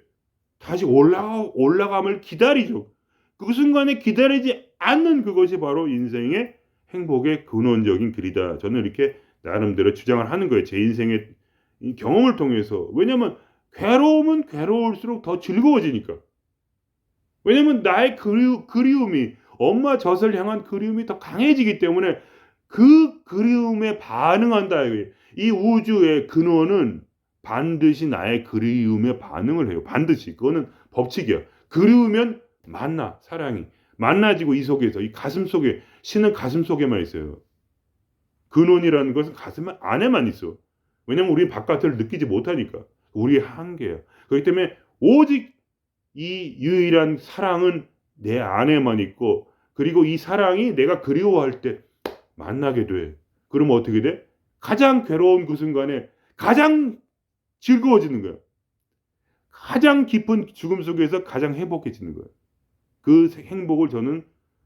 다시 올라감을 기다리죠. 그 순간에 기다리지 않는 그것이 바로 인생의 행복의 근원적인 길이다. 저는 이렇게 나름대로 주장을 하는 거예요. 제 인생의 경험을 통해서. 왜냐하면 괴로움은 괴로울수록 더 즐거워지니까. 왜냐하면 나의 그리움이 엄마 젖을 향한 그리움이 더 강해지기 때문에 그 그리움에 반응한다. 이 우주의 근원은 반드시 나의 그리움에 반응을 해요. 반드시. 그거는 법칙이야. 그리우면 사랑이 만나지고 이 속에서 이 가슴 속에 신은 가슴 속에만 있어요. 근원이라는 것은 가슴 안에만 있어. 왜냐면 우리 바깥을 느끼지 못하니까. 우리의 한계야. 그렇기 때문에 오직 이 유일한 사랑은 내 안에만 있고 그리고 이 사랑이 내가 그리워할 때 만나게 돼. 그러면 어떻게 돼? 가장 괴로운 그 순간에 가장 즐거워지는 거야. 가장 깊은 죽음 속에서 가장 행복해지는 거예요. 그 행복을 저는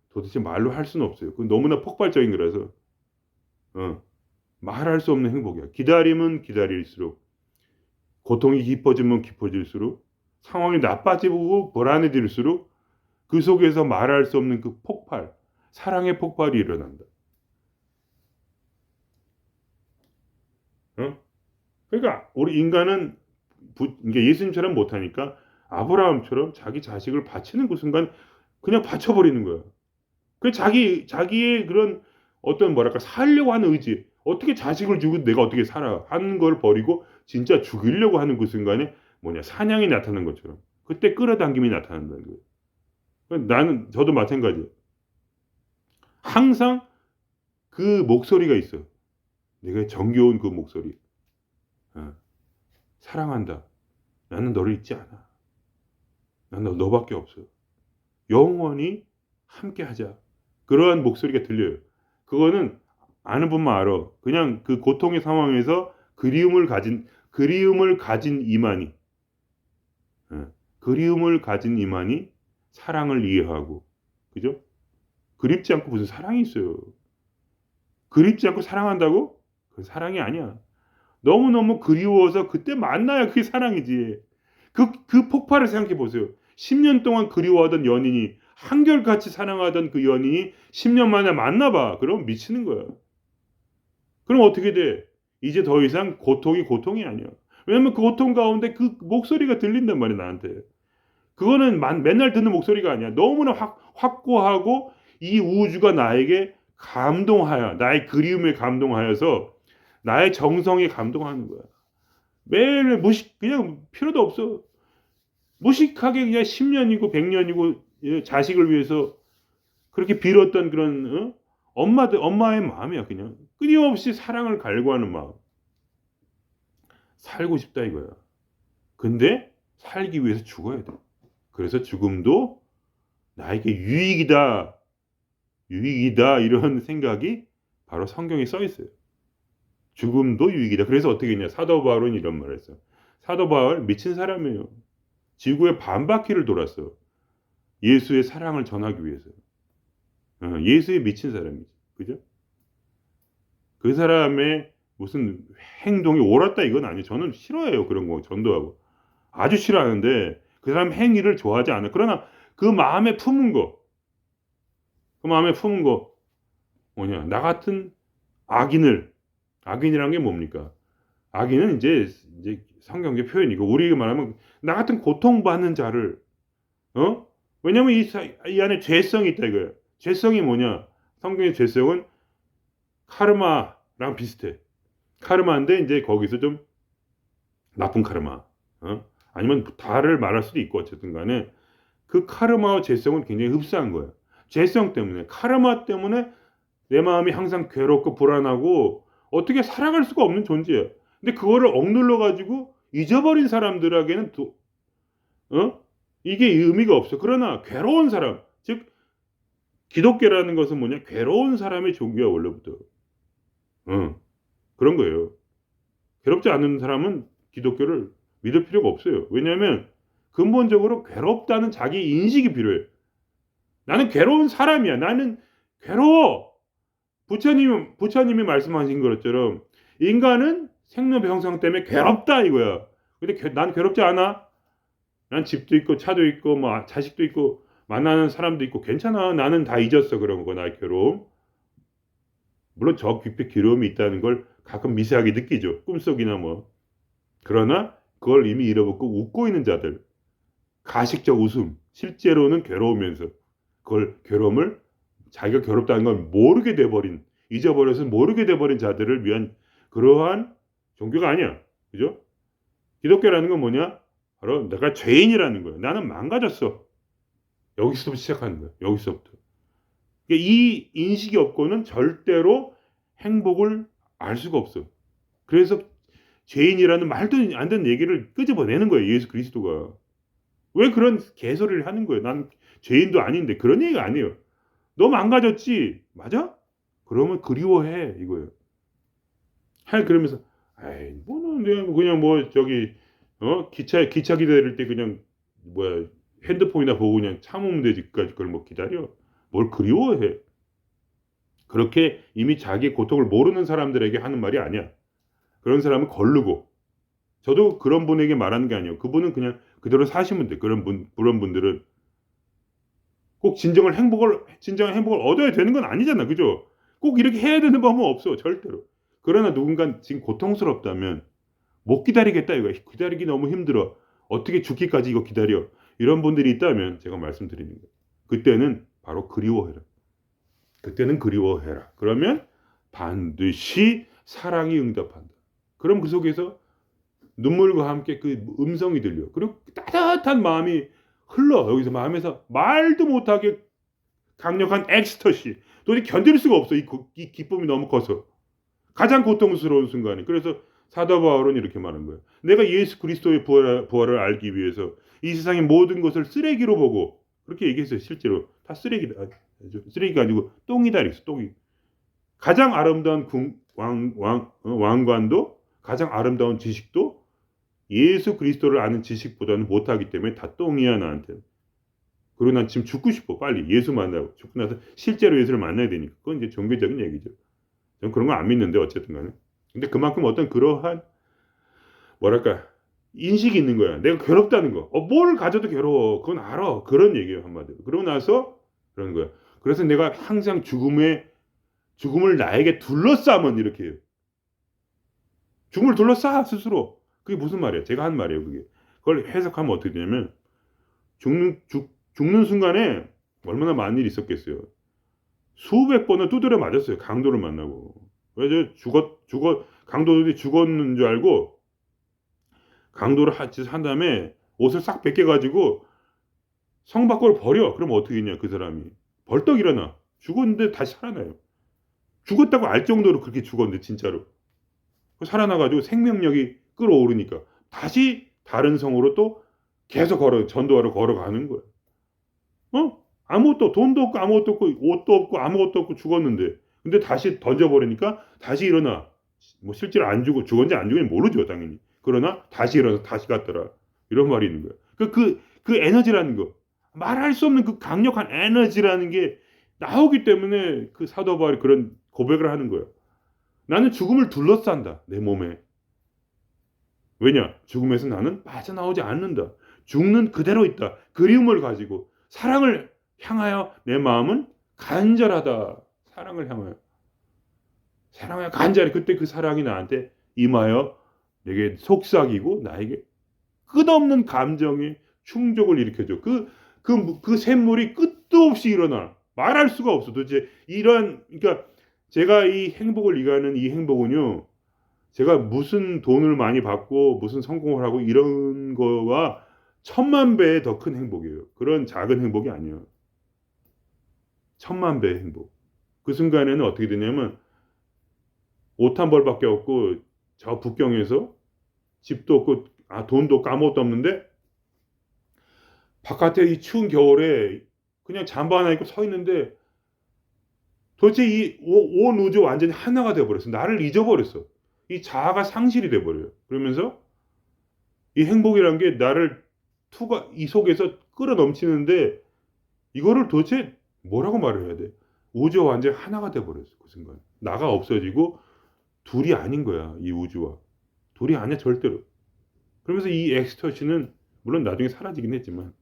도대체 말로 할 수는 없어요. 그 너무나 폭발적인 거라서 말할 수 없는 행복이야. 기다림은 기다릴수록 고통이 깊어지면 깊어질수록 상황이 나빠지고 불안해질수록 그 속에서 말할 수 없는 그 폭발, 사랑의 폭발이 일어난다. 그러니까 우리 인간은 그러니까 예수님처럼 못하니까 아브라함처럼 자기 자식을 바치는 그 순간 그냥 바쳐버리는 거야. 그 자기의 그런 어떤 뭐랄까 살려고 하는 의지, 어떻게 자식을 주고 내가 어떻게 살아 하는 걸 버리고 진짜 죽이려고 하는 그 순간에 뭐냐 사냥이 나타나는 것처럼 그때 끌어당김이 나타난다는 거예요. 저도 마찬가지예요. 항상 그 목소리가 있어. 내가 정겨운 그 목소리. 어, 사랑한다. 나는 너를 잊지 않아. 나는 너밖에 없어. 영원히 함께하자. 그러한 목소리가 들려요. 그거는 아는 분만 알아. 그냥 그 고통의 상황에서 그리움을 가진 이만이, 그리움을 가진 이만이 사랑을 이해하고, 그죠? 그립지 않고 무슨 사랑이 있어요. 그립지 않고 사랑한다고? 그 사랑이 아니야. 너무너무 그리워서 그때 만나야 그게 사랑이지. 그 폭발을 생각해 보세요. 10년 동안 그리워하던 연인이 한결같이 사랑하던 그 연인이 10년 만에 만나봐. 그럼 미치는 거야. 그럼 어떻게 돼? 이제 더 이상 고통이 아니야. 왜냐면 그 고통 가운데 그 목소리가 들린단 말이야, 나한테. 그거는 맨날 듣는 목소리가 아니야. 너무나 확고하고 이 우주가 나에게 감동하여, 나의 그리움에 감동하여서 나의 정성에 감동하는 거야. 매일 그냥 필요도 없어. 무식하게 그냥 10년이고 100년이고 자식을 위해서 그렇게 빌었던 그런 엄마의 마음이야. 그냥 끊임없이 사랑을 갈구하는 마음. 살고 싶다 이거야. 근데 살기 위해서 죽어야 돼. 그래서 죽음도 나에게 유익이다 이런 생각이 바로 성경에 써 있어요. 죽음도 유익이다. 그래서 어떻게 했냐. 사도 바울은 이런 말을 했어요. 사도 바울 미친 사람이에요. 지구의 반바퀴를 돌았어. 예수의 사랑을 전하기 위해서. 예수에 미친 사람이지. 그죠? 그 사람의 무슨 행동이 옳았다 이건 아니에요. 저는 싫어해요. 그런 거 전도하고. 아주 싫어하는데 그 사람 행위를 좋아하지 않아요. 그러나 그 마음에 품은 거. 뭐냐. 나 같은 악인이라는 게 뭡니까? 악인은 이제 성경의 표현이고 우리에게 말하면 나 같은 고통받는 자를 왜냐면 이 안에 죄성이 있다 이거예요. 죄성이 뭐냐? 성경의 죄성은 카르마랑 비슷해. 카르마인데 이제 거기서 좀 나쁜 카르마. 아니면 다를 말할 수도 있고 어쨌든 간에 그 카르마와 죄성은 굉장히 흡사한 거예요. 죄성 때문에 카르마 때문에 내 마음이 항상 괴롭고 불안하고 어떻게 살아갈 수가 없는 존재예요. 근데 그거를 억눌러 가지고 잊어버린 사람들에게는 이게 의미가 없어. 그러나 괴로운 사람, 즉 기독교라는 것은 뭐냐? 괴로운 사람의 종교야 원래부터. 그런 거예요. 괴롭지 않은 사람은 기독교를 믿을 필요가 없어요. 왜냐하면 근본적으로 괴롭다는 자기 인식이 필요해. 나는 괴로운 사람이야. 나는 괴로워. 부처님이 말씀하신 것처럼 인간은 생로병사 때문에 괴롭다 이거야. 근데 난 괴롭지 않아. 난 집도 있고 차도 있고 뭐 자식도 있고 만나는 사람도 있고 괜찮아. 나는 다 잊었어 그런 거 나의 괴로움. 물론 저 깊이 괴로움이 있다는 걸 가끔 미세하게 느끼죠. 꿈속이나 뭐. 그러나 그걸 이미 잃어버리고 웃고 있는 자들. 가식적 웃음. 실제로는 괴로우면서 그걸 괴로움을 자기가 괴롭다는 걸 모르게 돼버린 잊어버려서 모르게 돼버린 자들을 위한 그러한 종교가 아니야. 그죠? 기독교라는 건 뭐냐? 바로 내가 죄인이라는 거예요. 나는 망가졌어. 여기서부터 시작하는 거예요. 여기서부터. 이 인식이 없고는 절대로 행복을 알 수가 없어. 그래서 죄인이라는 말도 안 되는 얘기를 끄집어내는 거예요. 예수 그리스도가. 왜 그런 개소리를 하는 거예요? 난 죄인도 아닌데 그런 얘기가 아니에요. 너 망가졌지? 맞아? 그러면 그리워해 이거예요. 그러면서 아이 뭐는 그냥 뭐 저기 기차 기다릴 때 그냥 뭐야 핸드폰이나 보고 그냥 참으면 되지. 그까짓 걸 뭐 기다려. 뭘 그리워해. 그렇게 이미 자기의 고통을 모르는 사람들에게 하는 말이 아니야. 그런 사람은 거르고. 저도 그런 분에게 말하는 게 아니에요. 그분은 그냥 그대로 사시면 돼. 그런 분들은 꼭 진정한 행복을 얻어야 되는 건 아니잖아. 그죠? 꼭 이렇게 해야 되는 법은 없어. 절대로. 그러나 누군가 지금 고통스럽다면 못 기다리겠다 이거. 기다리기 너무 힘들어. 어떻게 죽기까지 이거 기다려. 이런 분들이 있다면 제가 말씀드리는 거예요. 그때는 바로 그리워해라. 그때는 그리워해라. 그러면 반드시 사랑이 응답한다. 그럼 그 속에서 눈물과 함께 그 음성이 들려. 그리고 따뜻한 마음이 흘러. 여기서 마음에서 말도 못하게 강력한 엑스터시. 도저히 견딜 수가 없어. 이 기쁨이 너무 커서. 가장 고통스러운 순간이. 그래서 사도 바울은 이렇게 말한 거예요. 내가 예수 그리스도의 부활을 알기 위해서 이 세상의 모든 것을 쓰레기로 보고 그렇게 얘기했어요. 실제로 다 쓰레기다. 쓰레기가 아니고 똥이다 이랬어. 똥이. 가장 아름다운 왕관도 가장 아름다운 지식도 예수 그리스도를 아는 지식보다는 못하기 때문에 다 똥이야 나한테. 그리고 난 지금 죽고 싶어. 빨리 예수 만나고 죽고 나서 실제로 예수를 만나야 되니까. 그건 이제 종교적인 얘기죠. 전 그런 거 안 믿는데 어쨌든 간에. 근데 그만큼 어떤 그러한 뭐랄까 인식이 있는 거야. 내가 괴롭다는 거. 뭘 가져도 괴로워. 그건 알아. 그런 얘기예요 한마디로. 그러고 나서 그런 거야. 그래서 내가 항상 죽음을 나에게 둘러싸면 이렇게 해요. 죽음을 둘러싸 스스로. 그게 무슨 말이야? 제가 한 말이에요. 그게. 그걸 해석하면 어떻게 되냐면 죽는 순간에 얼마나 많은 일이 있었겠어요. 수백 번을 두드려 맞았어요. 강도를 만나고. 그래서 강도들이 죽었는 줄 알고 강도를 한 다음에 옷을 싹 벗겨가지고 성 밖으로 버려. 그럼 어떻게 했냐 그 사람이. 벌떡 일어나. 죽었는데 다시 살아나요. 죽었다고 알 정도로 그렇게 죽었는데 진짜로. 살아나가지고 생명력이 끌어오르니까 다시 다른 성으로 또 계속 전도하러 걸어가는 거야. 아무것도 돈도 없고 아무것도 없고 옷도 없고 아무것도 없고 죽었는데 근데 다시 던져버리니까 다시 일어나. 뭐 실제로 안 죽었는지 안 죽었는지 모르죠 당연히. 그러나 다시 일어나서 다시 갔더라. 이런 말이 있는 거야. 그 에너지라는 거. 말할 수 없는 그 강력한 에너지라는 게 나오기 때문에 그 사도 바울이 그런 고백을 하는 거야. 나는 죽음을 둘러싼다. 내 몸에. 왜냐? 죽음에서 나는 빠져나오지 않는다. 죽는 그대로 있다. 그리움을 가지고 사랑을 향하여 내 마음은 간절하다. 사랑을 향하여. 사랑을 간절히. 그때 그 사랑이 나한테 임하여 내게 속삭이고 나에게 끝없는 감정의 충족을 일으켜줘. 그 샘물이 끝도 없이 일어나. 말할 수가 없어. 도대체 그러니까 제가 이 행복을 이해하는 이 행복은요. 제가 무슨 돈을 많이 받고 무슨 성공을 하고 이런 거와 천만 배의 더 큰 행복이에요. 그런 작은 행복이 아니에요. 천만 배의 행복. 그 순간에는 어떻게 되냐면 옷 한 벌밖에 없고 저 북경에서 집도 없고 돈도 없고 아무것도 없는데 바깥에 이 추운 겨울에 그냥 잠바 하나 입고 서 있는데 도대체 온 우주 완전히 하나가 돼버렸어. 나를 잊어버렸어. 이 자아가 상실이 돼버려요. 그러면서 이 행복이란 게 나를 이 속에서 끌어넘치는데 이거를 도대체 뭐라고 말을 해야 돼? 우주와 완전히 하나가 돼버렸어. 그 순간. 나가 없어지고 둘이 아닌 거야. 이 우주와. 둘이 아니야 절대로. 그러면서 이 엑스터시는 물론 나중에 사라지긴 했지만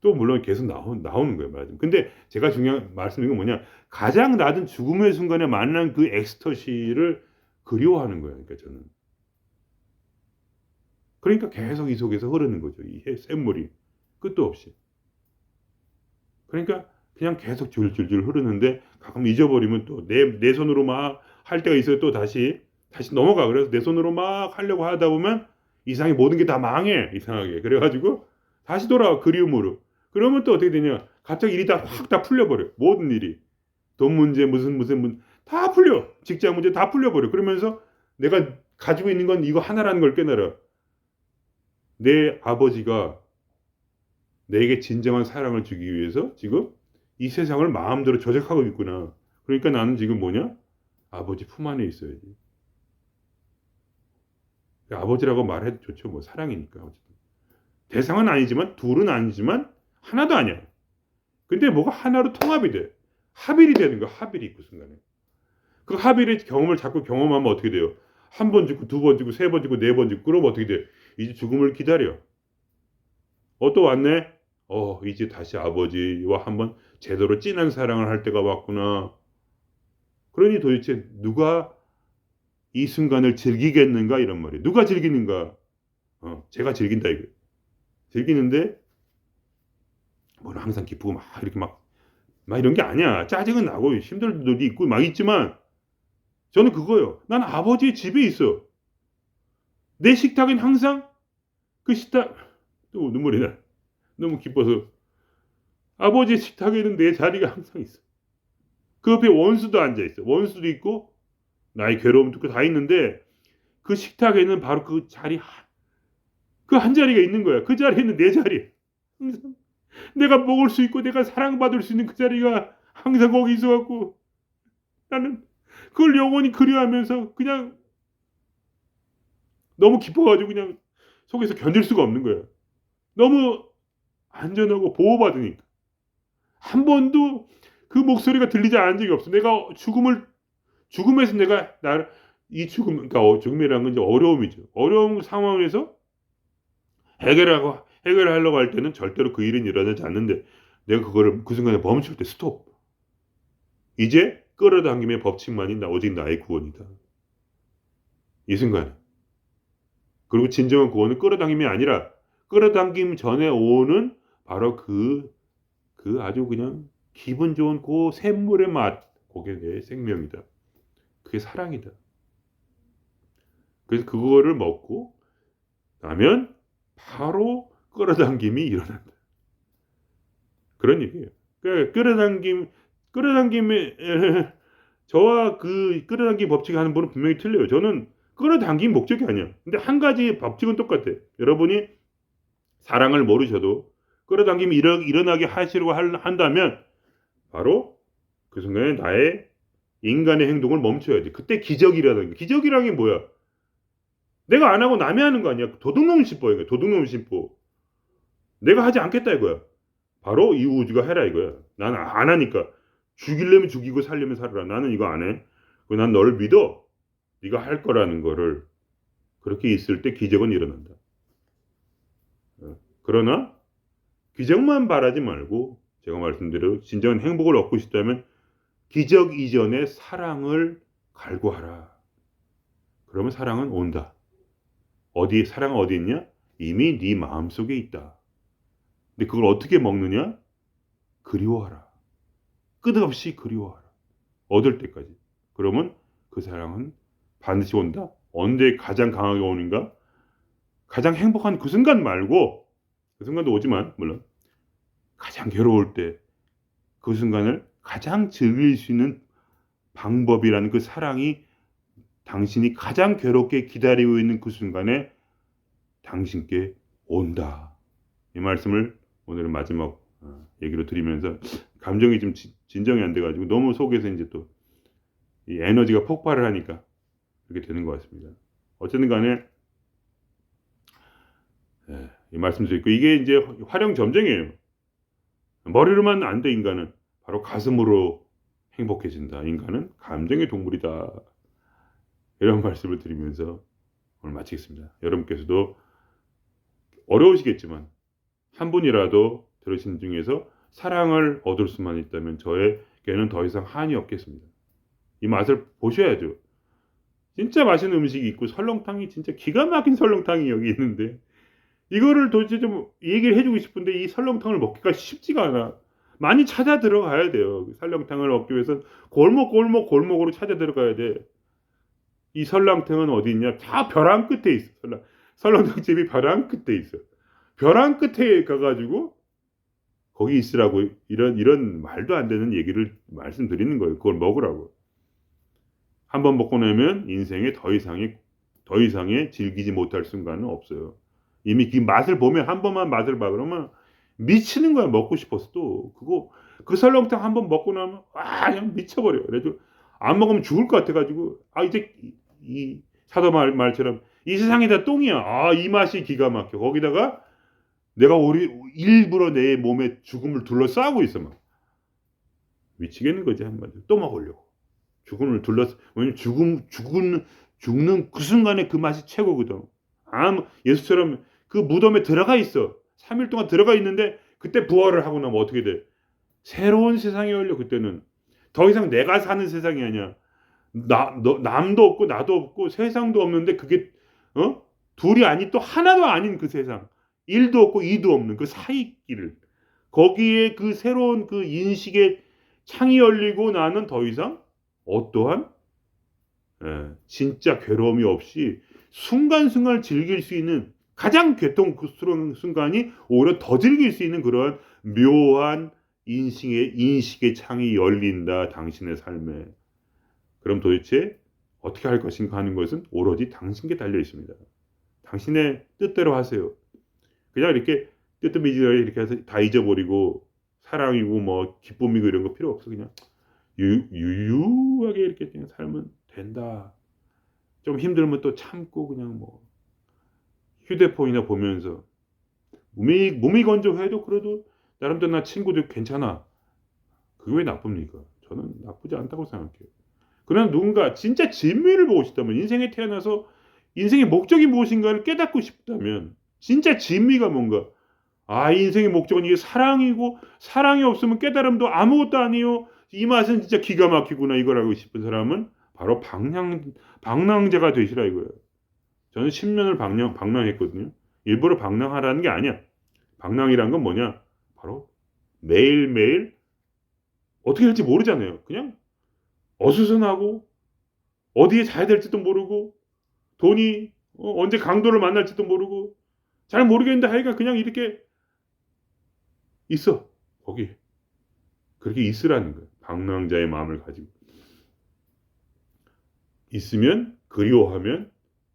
또 물론 계속 나오는 거예요. 맞아. 근데 제가 중요한 말씀드린 건 뭐냐. 가장 낮은 죽음의 순간에 만난 그 엑스터시를 그리워하는 거예요. 그러니까 저는. 그러니까 계속 이 속에서 흐르는 거죠. 이 샘물이. 끝도 없이. 그러니까 그냥 계속 줄줄줄 흐르는데 가끔 잊어버리면 또 내 손으로 막 할 때가 있어요. 또 다시 넘어가. 그래서 내 손으로 막 하려고 하다 보면 이상하게 모든 게 다 망해. 이상하게. 그래가지고 다시 돌아와. 그리움으로. 그러면 또 어떻게 되냐. 갑자기 일이 확 다 풀려버려. 모든 일이. 돈 문제 무슨 다 풀려. 직장 문제 다 풀려버려. 그러면서 내가 가지고 있는 건 이거 하나라는 걸 깨달아. 내 아버지가 내게 진정한 사랑을 주기 위해서 지금 이 세상을 마음대로 조작하고 있구나. 그러니까 나는 지금 뭐냐? 아버지 품 안에 있어야지. 아버지라고 말해도 좋죠. 뭐 사랑이니까. 어쨌든. 대상은 아니지만 둘은 아니지만 하나도 아니야. 근데 뭐가 하나로 통합이 돼. 합일이 되는 거야. 합일이 그 순간에. 그 합일의 경험을 자꾸 경험하면 어떻게 돼요? 한 번 죽고 두 번 죽고 세 번 죽고 네 번 죽고 그러면 어떻게 돼? 이제 죽음을 기다려. 또 왔네? 이제 다시 아버지와 한번 제대로 진한 사랑을 할 때가 왔구나. 그러니 도대체 누가 이 순간을 즐기겠는가 이런 말이에요. 누가 즐기는가? 제가 즐긴다 이거. 즐기는데 뭐는 항상 기쁘고 막 이렇게 막 이런 게 아니야. 짜증은 나고 힘들 때도 있고 막 있지만 저는 그거예요. 난 아버지 집에 있어. 내 식탁엔 항상 그 식탁 또 눈물이 나. 너무 기뻐서 아버지 식탁에는 내 자리가 항상 있어. 그 옆에 원수도 앉아 있어. 원수도 있고 나의 괴로움도 있고 다 있는데 그 식탁에는 바로 그 자리 그 한 자리가 있는 거야. 그 자리에는 내 자리. 항상 내가 먹을 수 있고 내가 사랑받을 수 있는 그 자리가 항상 거기 있어갖고 나는 그걸 영원히 그리워하면서 그냥 너무 기뻐가지고 그냥 속에서 견딜 수가 없는 거야. 너무 안전하고 보호받으니까. 한 번도 그 목소리가 들리지 않은 적이 없어. 내가 죽음에서 내가 이 죽음, 그러니까 죽음이라는 건 이제 어려움이죠. 어려운 상황에서 해결하려고 할 때는 절대로 그 일은 일어나지 않는데 내가 그거를 그 순간에 멈출 때 스톱. 이제 끌어당김의 법칙만이 오직 나의 구원이다. 이 순간. 그리고 진정한 구원은 끌어당김이 아니라 끌어당김 전에 오는 바로 그 아주 그냥 기분 좋은 그 샘물의 맛. 그게 내 생명이다. 그게 사랑이다. 그래서 그거를 먹고 나면 바로 끌어당김이 일어난다. 그런 얘기예요. 그러니까 끌어당김에 저와 그 끌어당김 법칙 하는 분은 분명히 틀려요. 저는 끌어당김 목적이 아니야. 근데 한 가지 법칙은 똑같아. 여러분이 사랑을 모르셔도 끌어당김이 일어나게 하시려고 한다면 바로 그 순간에 나의 인간의 행동을 멈춰야 돼. 그때 기적이 일어나는 거야. 기적이라는 게 뭐야? 내가 안 하고 남이 하는 거 아니야. 도둑놈 심보 이거야. 도둑놈 심보. 내가 하지 않겠다 이거야. 바로 이 우주가 해라 이거야. 나는 안 하니까. 죽이려면 죽이고 살려면 살아라. 나는 이거 안 해. 난 너를 믿어. 네가 할 거라는 거를. 그렇게 있을 때 기적은 일어난다. 그러나 기적만 바라지 말고 제가 말씀드린 진정한 행복을 얻고 싶다면 기적 이전에 사랑을 갈구하라. 그러면 사랑은 온다. 사랑은 어디 있냐? 이미 네 마음속에 있다. 근데 그걸 어떻게 먹느냐? 그리워하라. 끝없이 그리워하라. 얻을 때까지. 그러면 그 사랑은 반드시 온다. 언제 가장 강하게 오는가? 가장 행복한 그 순간 말고 그 순간도 오지만 물론 가장 괴로울 때 그 순간을 가장 즐길 수 있는 방법이라는 그 사랑이 당신이 가장 괴롭게 기다리고 있는 그 순간에 당신께 온다. 이 말씀을 오늘은 마지막 얘기로 드리면서 감정이 좀 진정이 안 돼가지고 너무 속에서 이제 또 이 에너지가 폭발을 하니까 그렇게 되는 것 같습니다. 어쨌든 간에 이 말씀 드리고 이게 이제 활용점정이에요. 머리로만 안 돼 인간은 바로 가슴으로 행복해진다. 인간은 감정의 동물이다. 이런 말씀을 드리면서 오늘 마치겠습니다. 여러분께서도 어려우시겠지만 한 분이라도 들으신 중에서 사랑을 얻을 수만 있다면 저에게는 더 이상 한이 없겠습니다. 이 맛을 보셔야죠. 진짜 맛있는 음식이 있고 설렁탕이 진짜 기가 막힌 설렁탕이 여기 있는데 이거를 도대체 좀 얘기를 해주고 싶은데 이 설렁탕을 먹기가 쉽지가 않아. 많이 찾아 들어가야 돼요. 설렁탕을 먹기 위해서 골목으로 찾아 들어가야 돼. 이 설렁탕은 어디 있냐? 다 벼랑 끝에 있어. 설렁탕 집이 벼랑 끝에 있어. 벼랑 끝에 가가지고 거기 있으라고 이런 말도 안 되는 얘기를 말씀드리는 거예요. 그걸 먹으라고. 한번 먹고 나면 인생에 더 이상의 즐기지 못할 순간은 없어요. 이미 그 맛을 보면 한 번만 맛을 봐 그러면 미치는 거야. 먹고 싶어서 또 그 설렁탕 한 번 먹고 나면 그냥 미쳐버려. 그래도 안 먹으면 죽을 것 같아가지고 이제 이 사도 말처럼 이 세상이 다 똥이야. 아, 이 맛이 기가 막혀. 거기다가 내가 일부러 내 몸에 죽음을 둘러싸고 있어. 막 미치겠는 거지, 한마디로. 또 먹으려고. 죽음을 왜냐면 죽는 그 순간에 그 맛이 최고거든. 예수처럼 그 무덤에 들어가 있어. 3일 동안 들어가 있는데 그때 부활을 하고 나면 어떻게 돼? 새로운 세상이 열려. 그때는 더 이상 내가 사는 세상이 아니야. 남도 없고 나도 없고 세상도 없는데 그게 둘이 아니 또 하나도 아닌 그 세상. 1도 없고 2도 없는 그 사이길을 거기에 그 새로운 그 인식의 창이 열리고 나는 더 이상 어떠한 진짜 괴로움이 없이 순간순간을 즐길 수 있는 가장 괴통스러운 순간이 오히려 더 즐길 수 있는 그런 묘한 인식의 창이 열린다. 당신의 삶에. 그럼 도대체 어떻게 할 것인가 하는 것은 오로지 당신께 달려 있습니다. 당신의 뜻대로 하세요. 그냥 이렇게 뜨뜻미지근하게 이렇게 해서 다 잊어버리고 사랑이고 뭐 기쁨이고 이런 거 필요 없어. 그냥 유유하게 이렇게 그냥 살면 된다. 좀 힘들면 또 참고 그냥 뭐 휴대폰이나 보면서 몸이 건조해도 그래도 나름대로 나 친구들 괜찮아. 그게 왜 나쁩니까? 저는 나쁘지 않다고 생각해요. 그러나 누군가 진짜 진미를 보고 싶다면 인생에 태어나서 인생의 목적이 무엇인가를 깨닫고 싶다면 진짜 진미가 뭔가 인생의 목적은 이게 사랑이고 사랑이 없으면 깨달음도 아무것도 아니요. 이 맛은 진짜 기가 막히구나 이걸 알고 싶은 사람은 바로 방랑자가 되시라 이거예요. 저는 10년을 방랑했거든요. 일부러 방랑하라는 게 아니야. 방랑이란 건 뭐냐? 바로 매일매일 어떻게 될지 모르잖아요. 그냥 어수선하고 어디에 자야 될지도 모르고 돈이 언제 강도를 만날지도 모르고 잘 모르겠는데 하여간 그냥 이렇게 있어. 거기. 그렇게 있으라는 거예요. 방랑자의 마음을 가지고. 있으면 그리워하면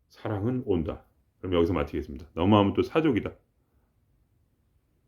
사랑은 온다. 그럼 여기서 마치겠습니다. 너무하면 또 사족이다.